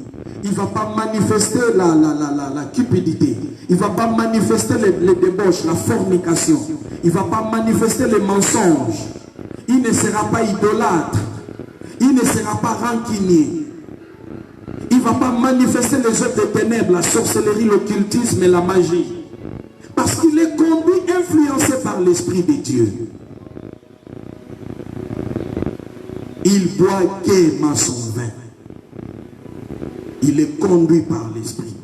Il ne va pas manifester la cupidité. Il ne va pas manifester les débauches, la fornication. Il ne va pas manifester les mensonges. Il ne sera pas idolâtre. Il ne sera pas rancunier. Il ne va pas manifester les œuvres des ténèbres, la sorcellerie, l'occultisme et la magie. Parce qu'il est conduit, influencé par l'Esprit de Dieu. Il boit gaiement son vin. Il est conduit par l'Esprit.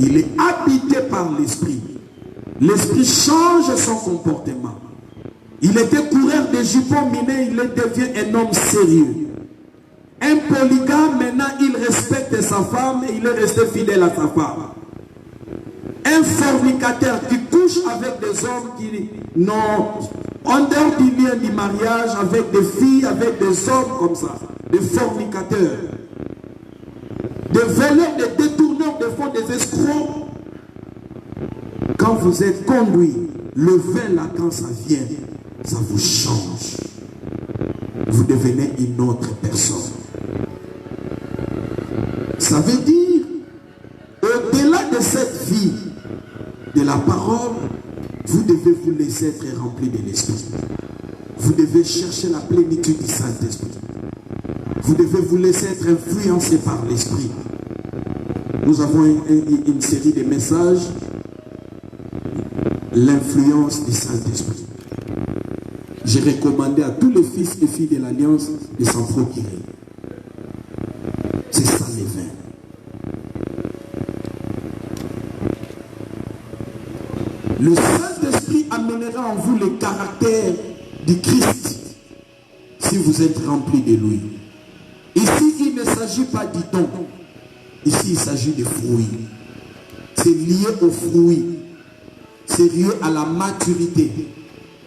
Il est habité par l'Esprit. L'Esprit change son comportement. Il était coureur de jupons minés, il devient un homme sérieux. Un polygame, maintenant, il respecte sa femme et il est resté fidèle à sa femme. Un fornicateur qui couche avec des hommes qui n'ont, en dehors du lien du mariage, avec des filles, avec des hommes comme ça, des fornicateurs, des voleurs, des détourneurs de fonds, des escrocs. Quand vous êtes conduit, le vin là, quand ça vient, ça vous change. Vous devenez une autre personne. Ça veut dire, au-delà de cette vie, de la parole, vous devez vous laisser être rempli de l'Esprit. Vous devez chercher la plénitude du Saint-Esprit. Vous devez vous laisser être influencé par l'Esprit. Nous avons une série de messages. L'influence du Saint-Esprit. J'ai recommandé à tous les fils et filles de l'Alliance de s'en procurer. C'est ça les vins. Le Saint-Esprit amènera en vous le caractère du Christ si vous êtes rempli de lui. Ici, il ne s'agit pas du don. Ici, il s'agit des fruits. C'est lié aux fruits. C'est lié à la maturité.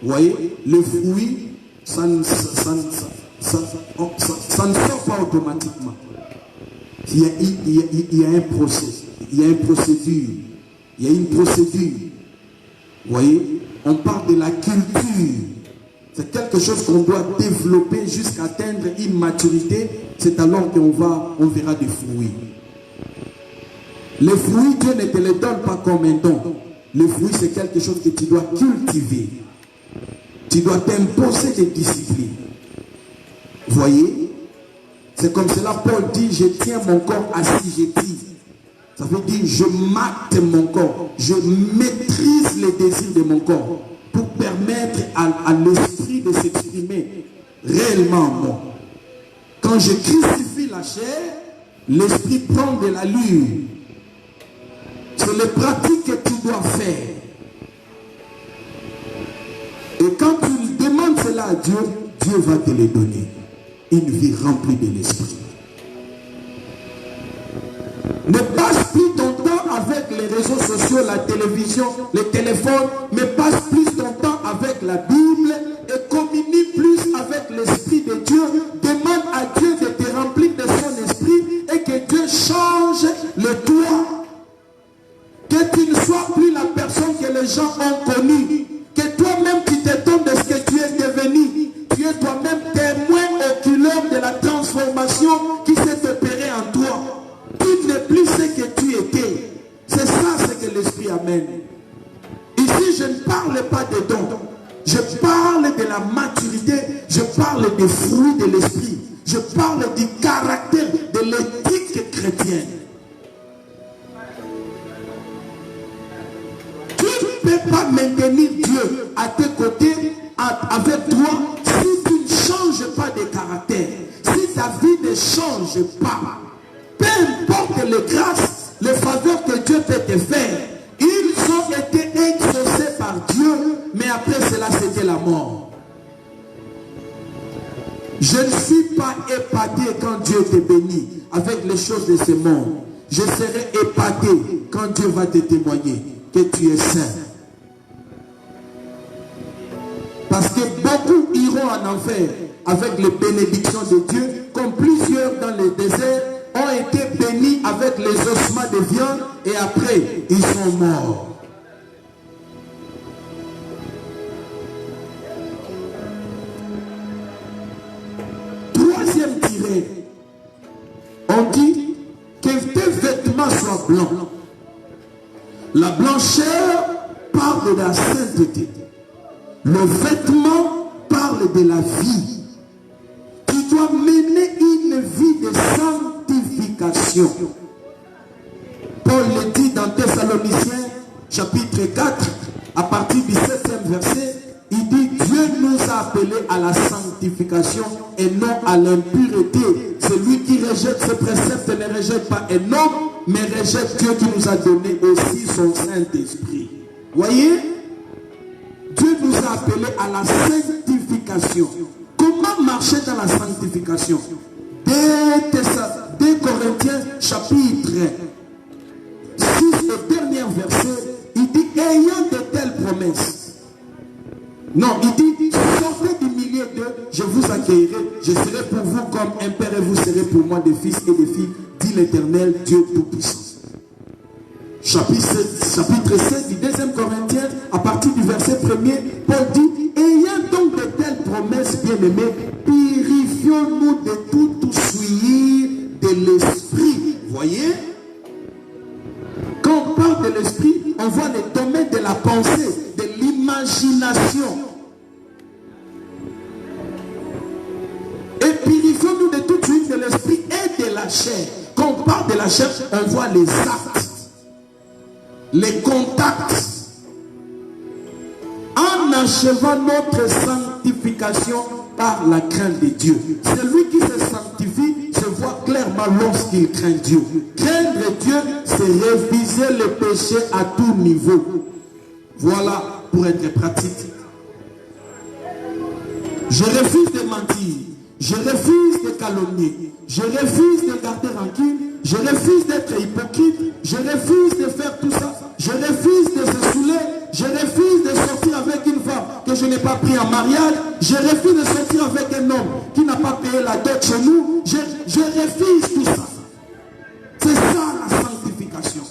Vous voyez, le fruit, ça ne sort pas automatiquement. Il y a un processus. Il y a une procédure. Il y a une procédure. Vous voyez, on parle de la culture. C'est quelque chose qu'on doit développer jusqu'à atteindre une maturité. C'est alors qu'on verra des fruits. Les fruits, Dieu ne te les donne pas comme un don. Le fruit, c'est quelque chose que tu dois cultiver. Tu dois t'imposer des disciplines. Vous voyez? C'est comme cela, Paul dit, je tiens mon corps assujetti. Ça veut dire, je mate mon corps. Je maîtrise les désirs de mon corps pour permettre à l'esprit de s'exprimer réellement en moi. Quand je crucifie la chair, l'esprit prend de l'allure. C'est les pratiques que tu dois faire. Et quand tu demandes cela à Dieu, Dieu va te les donner. Une vie remplie de l'esprit. Ne passe plus ton temps avec les réseaux sociaux, la télévision, les téléphones, mais passe plus ton temps avec la Bible et communie plus avec l'Esprit de Dieu. Demande à Dieu de te remplir de son esprit et que Dieu change le toi. Que tu ne sois plus la personne que les gens ont connue. Que toi-même tu t'étonnes de ce que tu es devenu. Tu es toi-même témoin oculaire de la transformation qui s'est opérée en toi. Tu n'es plus ce que tu étais. C'est ça ce que l'Esprit amène. Ici, je ne parle pas de dons. Je parle de la maturité. Je parle des fruits de l'Esprit. Je parle du caractère, de l'éthique chrétienne. Tu ne peux pas maintenir Dieu à tes côtés, avec toi, si tu ne changes pas de caractère. Si ta vie ne change pas. Peu importe les grâces, les faveurs que Dieu peut te faire, ils ont été exaucés par Dieu, mais après cela c'était la mort. Je ne suis pas épaté quand Dieu te bénit avec les choses de ce monde. Je serai épaté quand Dieu va te témoigner que tu es saint. Parce que beaucoup iront en enfer avec les bénédictions de Dieu, comme plusieurs dans le désert ont été bénis avec les ossements de viande et après ils sont morts. soit blanc. La blancheur parle de la sainteté. Le vêtement parle de la vie. Tu dois mener une vie de sanctification. Paul le dit dans Thessaloniciens chapitre 4, à partir du 7e verset, il dit Dieu nous a appelés à la sanctification et non à l'impureté. Celui qui rejette ce précepte ne rejette pas un homme, mais rejette Dieu qui nous a donné aussi son Saint-Esprit. Voyez, Dieu nous a appelés à la sanctification. Comment marcher dans la sanctification? 2 Corinthiens chapitre 6, le dernier verset, il dit ayant de telles promesses. Non, il dit sortez du milieu d'eux, je vous accueillerai, je serai pour vous comme un père et vous serez pour moi des fils et des filles, dit l'Éternel Dieu Tout-Puissant. Chapitre 7 du 2 Corinthiens, à partir du verset 1er, Paul dit ayant donc de telles promesses, bien-aimés, purifions-nous de tout souillir de l'esprit. Voyez, quand on parle de l'esprit, on voit les domaines de la pensée, de l'imagination. Et purifions-nous de toute suite de l'esprit et de la chair. Quand on parle de la chair, on voit les actes, les contacts. En achevant notre sanctification par la crainte de Dieu. Celui qui se sanctifie se voit clairement lorsqu'il craint Dieu. Craindre Dieu, c'est réviser le péché à tout niveau. Voilà, pour être pratique. Je refuse de mentir. Je refuse de calomnier. Je refuse de garder rancune. Je refuse d'être hypocrite. Je refuse de faire tout ça. Je refuse de se saouler. Je refuse de sortir avec une femme que je n'ai pas pris en mariage. Je refuse de sortir avec un homme qui n'a pas payé la dot chez nous. Je refuse tout ça. C'est ça la sanctification.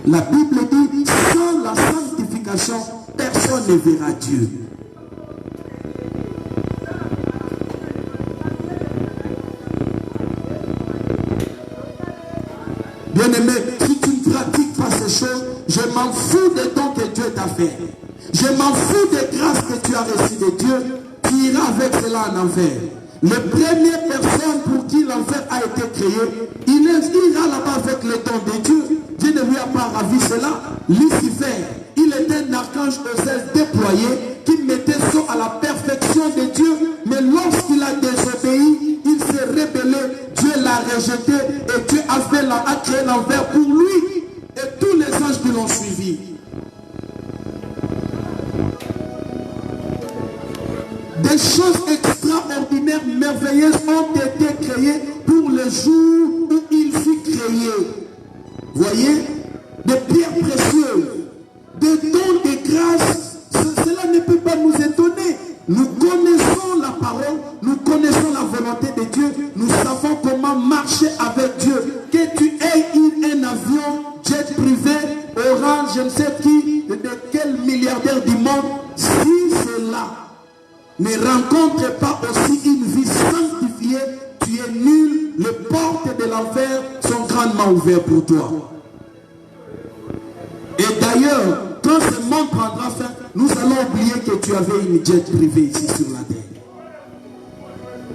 La Bible dit, sans la sanctification, personne ne verra Dieu. Bien-aimé, si tu ne pratiques pas ces choses, je m'en fous des dons que Dieu t'a fait. Je m'en fous des grâces que tu as reçues de Dieu. Tu iras avec cela en enfer. Les premières personnes pour qui l'enfer a été créé, il ira là-bas avec les dons de Dieu. Dieu ne lui a pas ravi cela. Lucifer, il était un archange au ciel déployé qui mettait son à la perfection de Dieu. Mais lorsqu'il a désobéi, il s'est rébellé. Dieu l'a rejeté et Dieu a créé l'enfer pour lui et tous les anges qui l'ont suivi. Des choses extraordinaires, merveilleuses ont été créées pour le jour où il fut créé. Voyez, des pierres précieuses, des dons de grâce, cela ne peut pas nous étonner. Nous connaissons la parole, nous connaissons la volonté de Dieu, nous savons comment marcher avec Dieu. Que tu aies un avion, jet privé, Orange, je ne sais qui, de quel milliardaire du monde, si cela ne rencontre pas aussi une vie sanctifiée, tu es nul, les portes de l'enfer sont grandement ouvertes pour toi. Et d'ailleurs, quand ce monde prendra fin, nous allons oublier que tu avais une jet privée ici sur la terre.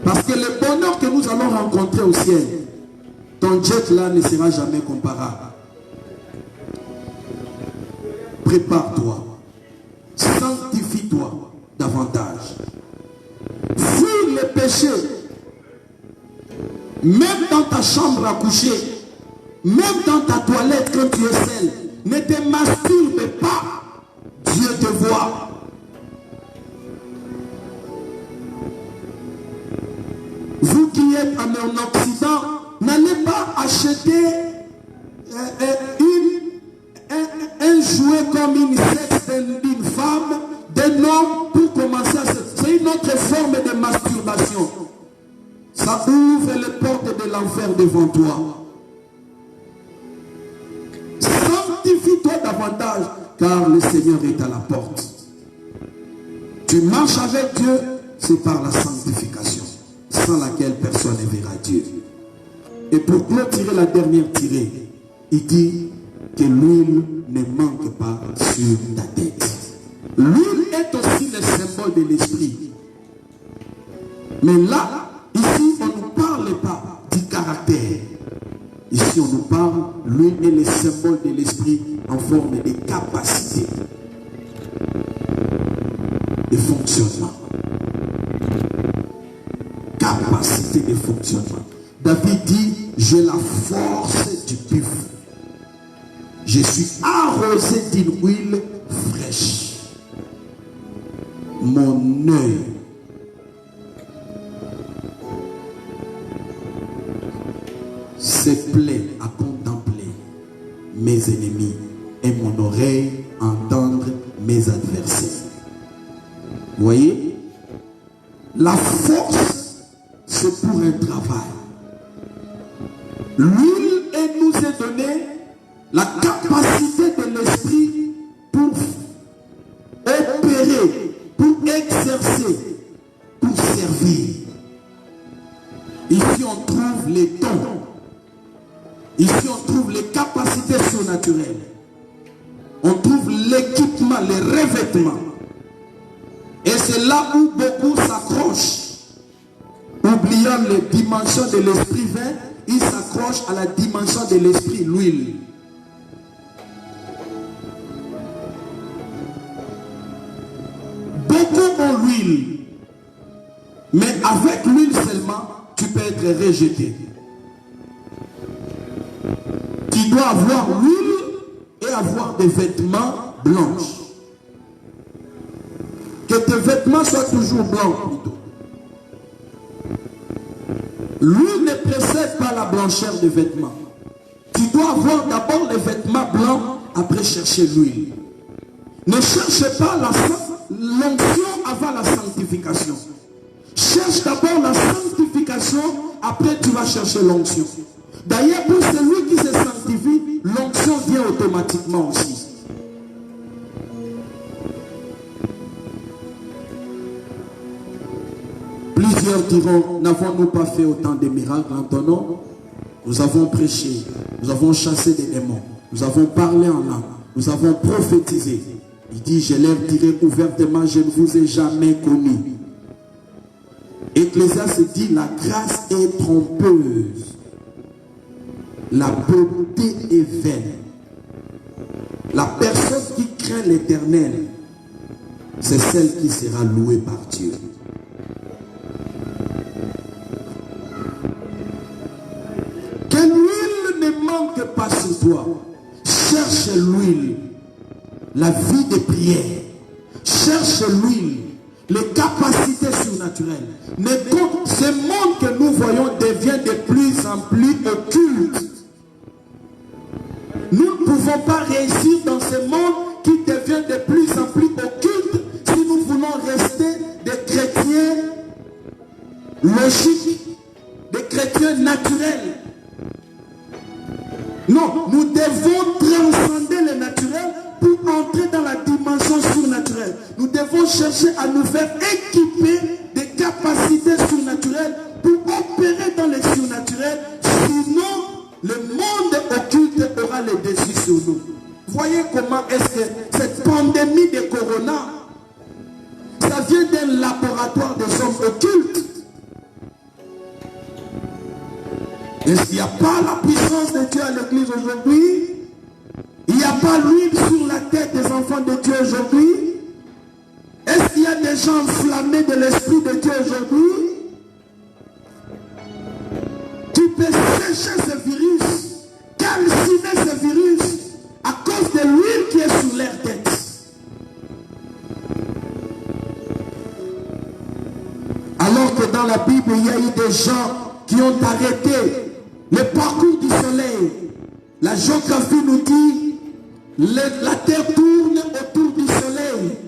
Parce que le bonheur que nous allons rencontrer au ciel, ton jet là ne sera jamais comparable. Prépare-toi, sanctifie-toi davantage. Fuis le péché, même dans ta chambre à coucher, même dans ta toilette quand tu es seul. Ne te masturbe pas, Dieu te voit. Vous qui êtes en Occident, n'allez pas acheter un jouet comme une sexe d'une femme, d'un homme pour commencer à se... C'est une autre forme de masturbation. Ça ouvre les portes de l'enfer devant toi. Sanctifie-toi davantage, car le Seigneur est à la porte. Tu marches avec Dieu, c'est par la sanctification, sans laquelle personne ne verra Dieu. Et pour clôturer la dernière tirée, il dit que l'huile ne manque pas sur ta tête. L'huile est aussi le symbole de l'esprit. Mais là, ici, on ne nous parle pas du caractère. Ici, on nous parle, l'huile est le symbole de l'esprit en forme de capacité de fonctionnement. Capacité de fonctionnement. David dit, j'ai la force du buffle. Je suis arrosé d'une huile fraîche. Mon œil se plaît à contempler mes ennemis et mon oreille entendre mes adversaires. Vous voyez? La force, c'est pour un travail. L'huile nous est donnée la capacité de l'esprit pour opérer, pour exercer, pour servir. Ici, on trouve les dons. Ici, on trouve les capacités surnaturelles. On trouve l'équipement, les revêtements. Et c'est là où beaucoup s'accrochent. Oubliant les dimensions de l'esprit vain, ils s'accrochent à la dimension de l'esprit, l'huile. Beaucoup ont l'huile. Mais avec l'huile seulement, tu peux être rejeté. Tu dois avoir l'huile et avoir des vêtements blancs. Que tes vêtements soient toujours blancs plutôt. L'huile ne précède pas la blancheur des vêtements. Tu dois avoir d'abord les vêtements blancs, après chercher l'huile. Ne cherche pas l'onction avant la sanctification. Cherche d'abord la sanctification, après tu vas chercher l'onction. D'ailleurs, pour celui qui se sanctifie, l'onction vient automatiquement aussi. Plusieurs diront, n'avons-nous pas fait autant de miracles en ton nom? Nous avons prêché, nous avons chassé des démons, nous avons parlé en langue, nous avons prophétisé. Il dit, je leur dirai ouvertement, je ne vous ai jamais connu. Ecclésiaste dit, la grâce est trompeuse. La beauté est vaine. La personne qui craint l'Éternel, c'est celle qui sera louée par Dieu. Que l'huile ne manque pas sur toi. Cherche l'huile. La vie de prière. Cherche l'huile. Les capacités surnaturelles. Ce monde que nous voyons devient de plus en plus occulte. Nous ne pouvons pas réussir dans ce monde qui devient de plus en plus occulte si nous voulons rester des chrétiens logiques, des chrétiens naturels. Non, nous devons transcender le naturel pour entrer dans la dimension surnaturelle. Nous devons chercher à nous faire équiper des capacités surnaturelles pour opérer dans les surnaturels. Sinon, le monde occulte aura le dessus sur nous. Voyez comment est-ce que cette pandémie de corona, ça vient d'un laboratoire des hommes occultes. Est-ce qu'il n'y a pas la puissance de Dieu à l'église aujourd'hui? Il n'y a pas l'huile sur la tête des enfants de Dieu aujourd'hui? Est-ce qu'il y a des gens enflammés de l'Esprit de Dieu aujourd'hui? Tu peux sécher ce virus, calciner ce virus à cause de l'huile qui est sur leur tête. Alors que dans la Bible, il y a eu des gens qui ont arrêté le parcours du soleil. La géographie nous dit la terre tourne autour du soleil.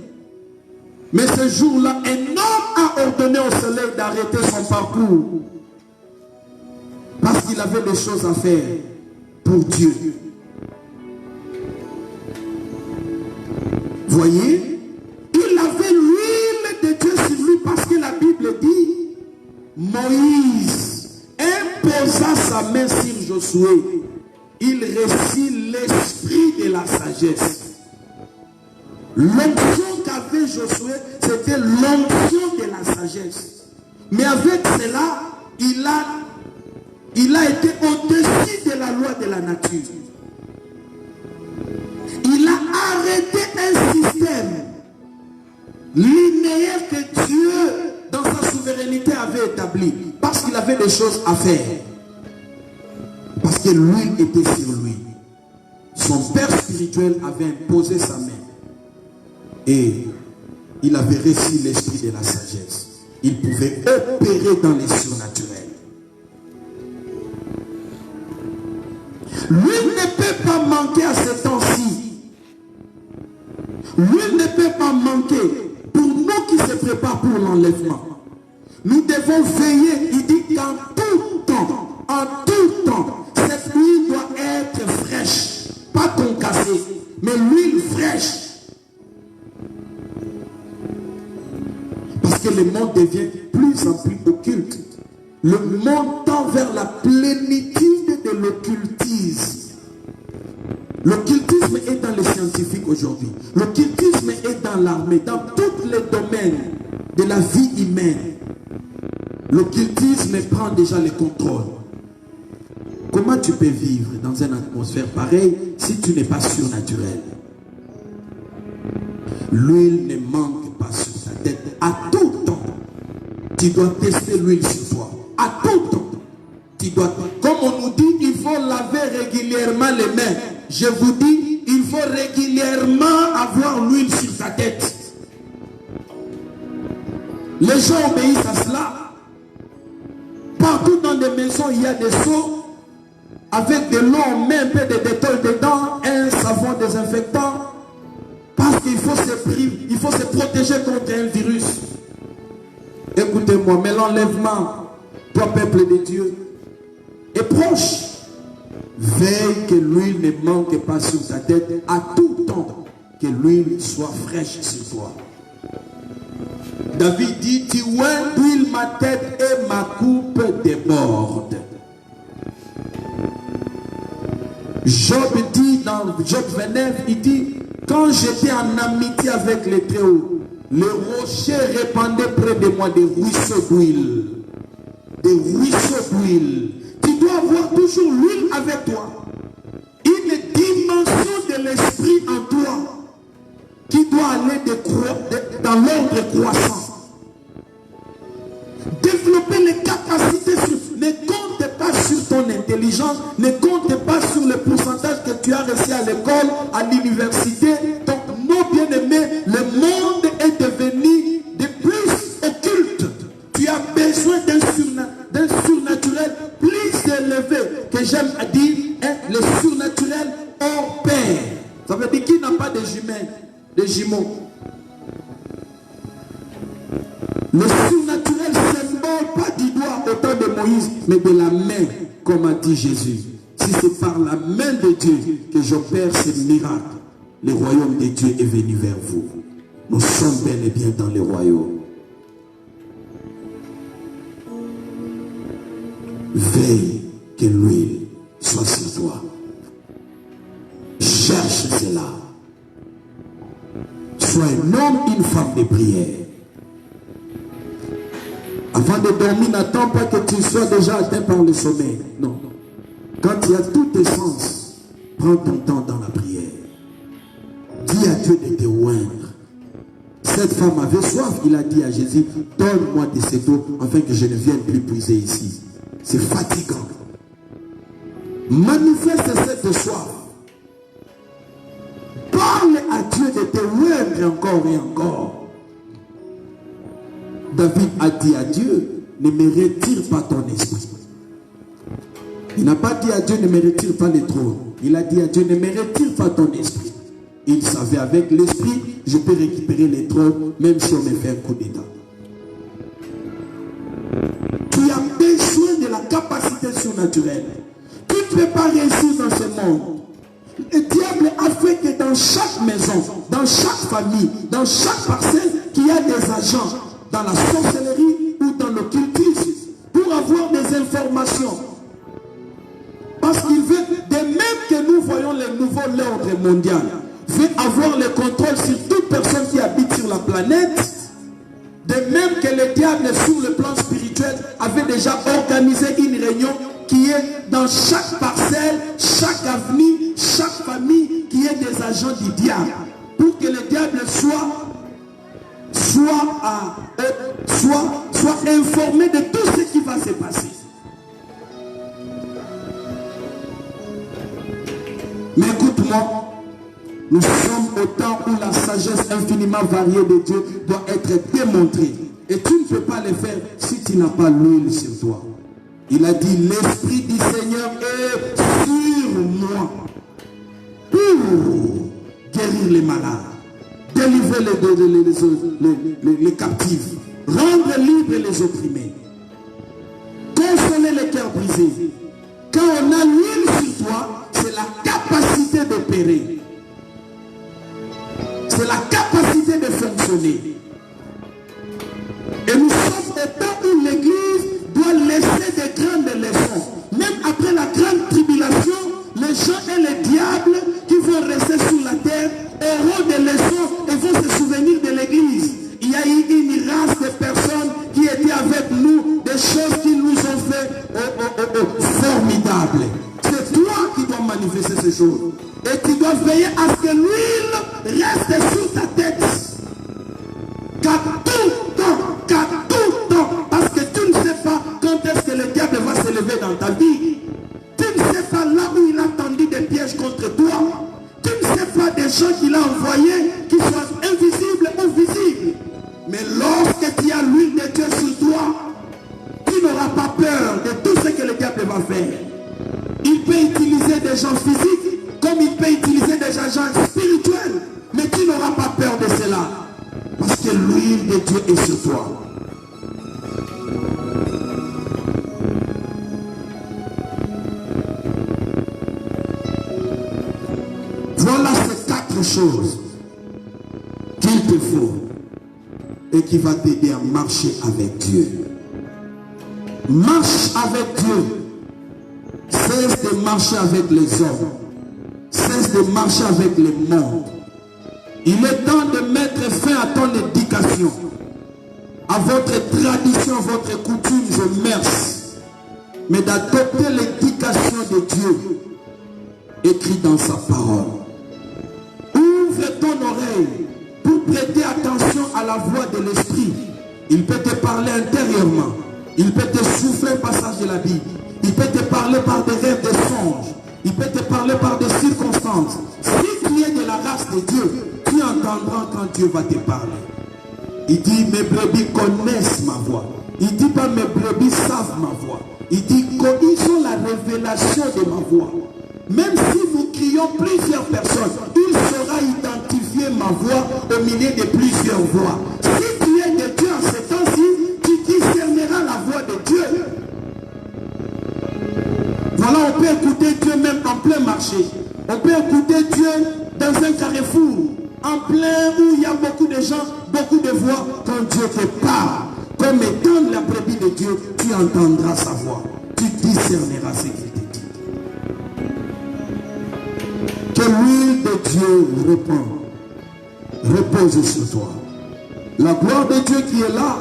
Mais ce jour-là, un homme a ordonné au soleil d'arrêter son parcours. Parce qu'il avait des choses à faire pour Dieu. Voyez, il avait l'huile de Dieu sur lui parce que la Bible dit, Moïse imposa sa main Josué, il récit l'esprit de la sagesse. L'onction qu'avait Josué, c'était l'onction de la sagesse. Mais avec cela, il a été au-dessus de la loi de la nature. Il a arrêté un système linéaire que Dieu, dans sa souveraineté, avait établi. Parce qu'il avait des choses à faire. Parce que l'huile était sur lui. Son père spirituel avait imposé sa main. Et il avait reçu l'esprit de la sagesse. Il pouvait opérer dans les surnaturels. L'huile ne peut pas manquer à ce temps-ci. L'huile ne peut pas manquer pour nous qui se préparent pour l'enlèvement. Nous devons veiller. Il dit qu'en tout temps, cette huile doit être fraîche. Pas concassée, mais l'huile fraîche. Parce que le monde devient plus en plus occulte. Le monde tend vers la plénitude de l'occultisme. L'occultisme est dans les scientifiques aujourd'hui. L'occultisme est dans l'armée, dans tous les domaines de la vie humaine. L'occultisme prend déjà le contrôle. Comment tu peux vivre dans une atmosphère pareille si tu n'es pas surnaturel? L'huile ne manque pas sur ta tête. À tout temps, tu dois tester l'huile sur toi. À tout temps, tu dois. Comme on nous dit, il faut laver régulièrement les mains. Je vous dis, il faut régulièrement avoir l'huile sur ta tête. Les gens obéissent à cela. Partout dans les maisons, il y a des seaux avec de l'eau, on met un peu de détol dedans, un savon désinfectant. Parce qu'il faut se protéger contre un virus. Écoutez-moi, mais l'enlèvement, toi peuple de Dieu, est proche. Veille que l'huile ne manque pas sur ta tête à tout temps, que l'huile soit fraîche sur toi. David dit, tu oins d'huile ma tête et ma coupe déborde. Job dit dans Job 29, il dit, quand j'étais en amitié avec les Très-Hauts, le rocher répandait près de moi des ruisseaux d'huile. Des ruisseaux d'huile. Tu dois avoir toujours l'huile avec toi. Une dimension de l'esprit en toi qui doit aller dans l'ordre croissant. Développer les capacités. Ne compte pas sur ton intelligence. Ne compte pas sur le pourcentage que tu as reçu à l'école, à l'université. Donc, mon bien-aimé, le monde est devenu de plus occulte. Tu as besoin d'un surnaturel plus élevé, que j'aime à dire, hein, le surnaturel opère. Ça veut dire qu'il n'a pas de jumeaux. Le surnaturel symbole pas du doigt au temps de Moïse, mais de la main, comme a dit Jésus. Si c'est par la main de Dieu que j'opère ces miracles, le royaume de Dieu est venu vers vous. Nous sommes bel et bien dans le royaume. Veille que l'huile soit sur toi. Cherche cela. Sois un homme, une femme de prière. Avant de dormir, n'attends pas que tu sois déjà atteint par le sommeil. Non. Quand tu as tous tes sens, prends ton temps dans la prière. Dis à Dieu de te oindre. Cette femme avait soif. Il a dit à Jésus, donne-moi de cette eau afin que je ne vienne plus puiser ici. C'est fatigant. Manifeste cette soif. Parle à Dieu de te oindre encore et encore. David a dit à Dieu, ne me retire pas ton esprit. Il n'a pas dit à Dieu, ne me retire pas le trône. Il a dit à Dieu, ne me retire pas ton esprit. Il savait, avec l'esprit, je peux récupérer les trônes, même si on me fait un coup d'état. Tu as besoin de la capacité surnaturelle. Tu ne peux pas réussir dans ce monde. Le diable a fait que dans chaque maison, dans chaque famille, dans chaque parcelle, qu'il y a des agents dans la sorcellerie ou dans l'occultisme pour avoir des informations. Parce qu'il mondial veut avoir le contrôle sur toute personne qui habite sur la planète, de même que le diable sur le plan spirituel avait déjà organisé une réunion qui est dans chaque parcelle, chaque avenue, chaque famille, qui est des agents du diable, pour que le diable soit informé de tout ce qui va se passer. Mais écoute-moi, nous sommes au temps où la sagesse infiniment variée de Dieu doit être démontrée. Et tu ne peux pas le faire si tu n'as pas l'huile sur toi. Il a dit, l'Esprit du Seigneur est sur moi pour guérir les malades, délivrer les captifs, rendre libres les opprimés, consoler les cœurs brisés. Quand on a l'huile sur toi, c'est la capacité d'opérer. C'est la capacité de fonctionner. Et nous sommes au temps où l'Église doit laisser de grandes leçons. Même après la grande tribulation, les gens et les diables qui vont rester sur la terre auront des leçons et vont se souvenir de l'Église. Il y a eu une race de personnes qui étaient avec nous, des choses qui nous ont fait formidables. C'est toi qui dois manifester ces choses. Et tu dois veiller à ce que l'huile reste sur ta tête. Qu'à tout temps, parce que tu ne sais pas quand est-ce que le diable va se lever dans ta vie. Tu ne sais pas là où il a tendu des pièges contre toi. Tu ne sais pas des gens qu'il a envoyés qui soient invisibles ou visibles. Mais lorsque tu as l'huile de Dieu sur toi, tu n'auras pas peur de tout ce que le diable va faire. Il peut utiliser des gens physiques comme il peut utiliser des agents spirituels. Mais tu n'auras pas peur de cela. Parce que l'huile de Dieu est sur toi. Voilà ces 4 choses qu'il te faut et qui va t'aider à marcher avec Dieu. Marche avec Dieu. Cesse de marcher avec les hommes. Cesse de marcher avec le monde. Il est temps de mettre fin à ton éducation, à votre tradition, votre coutume et mœurs, mais d'adopter l'éducation de Dieu écrit dans sa parole. Ouvre ton oreille pour prêter attention à la voix de l'Esprit. Il peut te parler intérieurement. Il peut te souffler un passage de la Bible. Il peut te parler par des rêves, des songes. Il peut te parler par des circonstances. Si tu es de la race de Dieu, tu entendras quand Dieu va te parler. Il dit, mes brebis connaissent ma voix. Il dit pas, mes brebis savent ma voix. Il dit, ils ont la révélation de ma voix. Même si nous crions plusieurs personnes, il saura identifier ma voix au milieu de plusieurs voix. Si tu es de Dieu en ce temps-ci, tu discerneras la voix de Dieu. Voilà, on peut écouter Dieu même en plein marché. On peut écouter Dieu dans un carrefour, en plein où il y a beaucoup de gens, beaucoup de voix. Quand Dieu te parle, comme étant la brebis de Dieu, tu entendras sa voix. Tu discerneras ce qu'il te dit. Que l'huile de Dieu repose sur toi. La gloire de Dieu qui est là,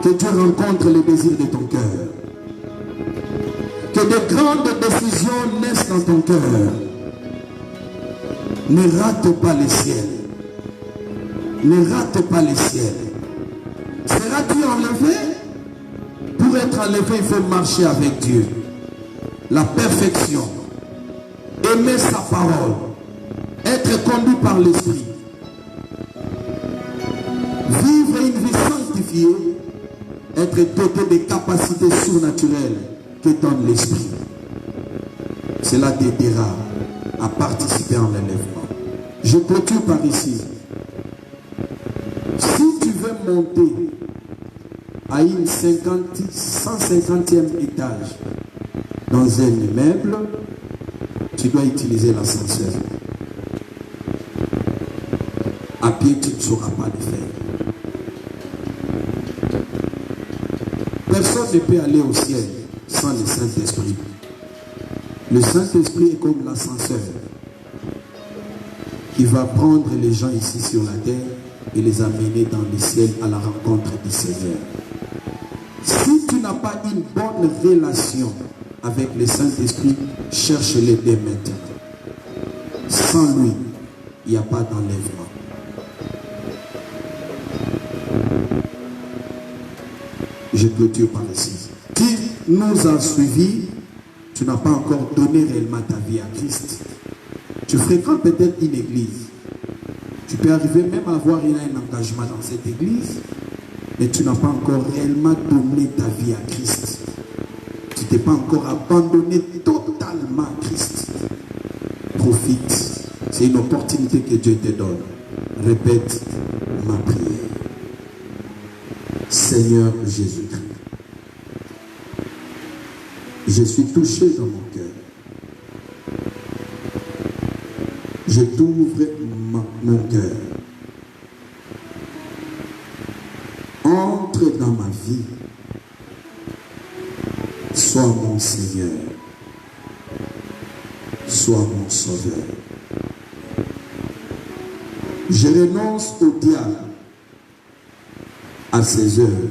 que Dieu rencontre les désirs de ton cœur. Que de grandes décisions naissent dans ton cœur. Ne rate pas le ciel. Ne rate pas le ciel. Seras-tu enlevé? Pour être enlevé, il faut marcher avec Dieu. La perfection. Aimer sa parole. Être conduit par l'Esprit. Vivre une vie sanctifiée. Être doté des capacités surnaturelles que donne l'Esprit. Cela t'aidera à participer en l'enlèvement. Je clôture par ici. Si tu veux monter à une 150e étage dans un immeuble, tu dois utiliser l'ascenseur. À pied, tu ne sauras pas le faire. Personne ne peut aller au ciel sans le Saint-Esprit. Le Saint-Esprit est comme l'ascenseur qui va prendre les gens ici sur la terre et les amener dans le ciel à la rencontre du Seigneur. Si tu n'as pas une bonne relation avec le Saint-Esprit, cherche-le dès maintenant. Sans lui, il n'y a pas d'enlèvement. Je clôture par ici. Tu nous as suivis, tu n'as pas encore donné réellement ta vie à Christ. Tu fréquentes peut-être une église. Tu peux arriver même à avoir un engagement dans cette église, mais tu n'as pas encore réellement donné ta vie à Christ. Tu t'es pas encore abandonné totalement à Christ. Profite. C'est une opportunité que Dieu te donne. Répète ma prière. Seigneur Jésus-Christ, je suis touché dans mon cœur. Je t'ouvre mon cœur. Entre dans ma vie. Sois mon Seigneur. Sois mon Sauveur. Je renonce au diable, à ses œuvres.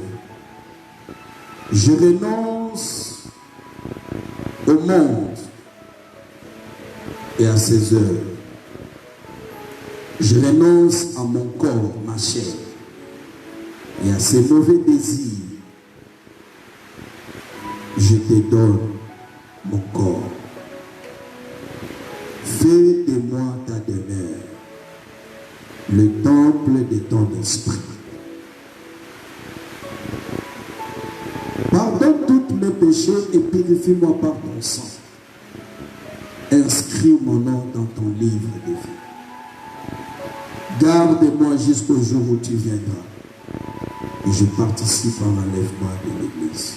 Je renonce au monde et à ses œuvres. Je renonce à mon corps, ma chair, et à ses mauvais désirs. Je te donne mon corps. Fais de moi ta demeure, le temple de ton esprit. Pardonne tous mes péchés et purifie-moi par ton sang. Inscris mon nom dans ton livre de vie. Garde-moi jusqu'au jour où tu viendras et je participe à l'enlèvement de l'Église.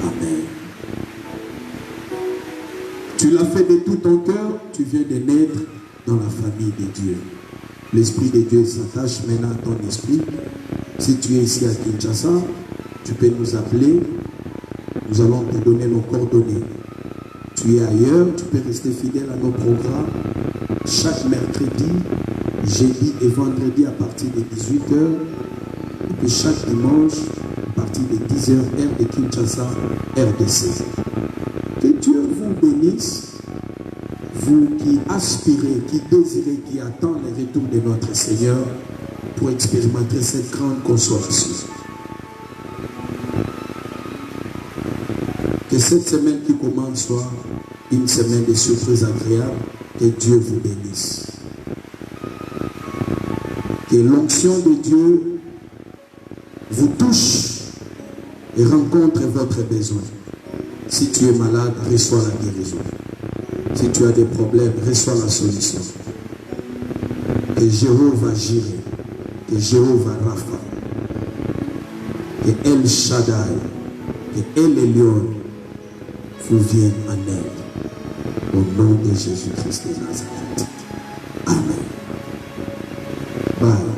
Amen. Tu l'as fait de tout ton cœur, tu viens de naître dans la famille de Dieu. L'Esprit de Dieu s'attache maintenant à ton esprit. Si tu es ici à Kinshasa, tu peux nous appeler. Nous allons te donner nos coordonnées. Tu es ailleurs, tu peux rester fidèle à nos programmes. Chaque mercredi, jeudi et vendredi à partir de 18h. Et puis chaque dimanche, à partir de 10h, heure de Kinshasa, RDC. Que Dieu vous bénisse. Vous qui aspirez, qui désirez, qui attendez le retour de notre Seigneur pour expérimenter cette grande consolation. Que cette semaine qui commence soit une semaine de surprises agréables. Que Dieu vous bénisse. Que l'onction de Dieu vous touche et rencontre votre besoin. Si tu es malade, reçois la guérison. Si tu as des problèmes, reçois la solution. Que Jéhovah Jireh, que Jéhovah Rapha, que El Shaddai, que El Elyon vous viennent en aide. Au nom de Jésus-Christ de Nazareth. Amen. Bye.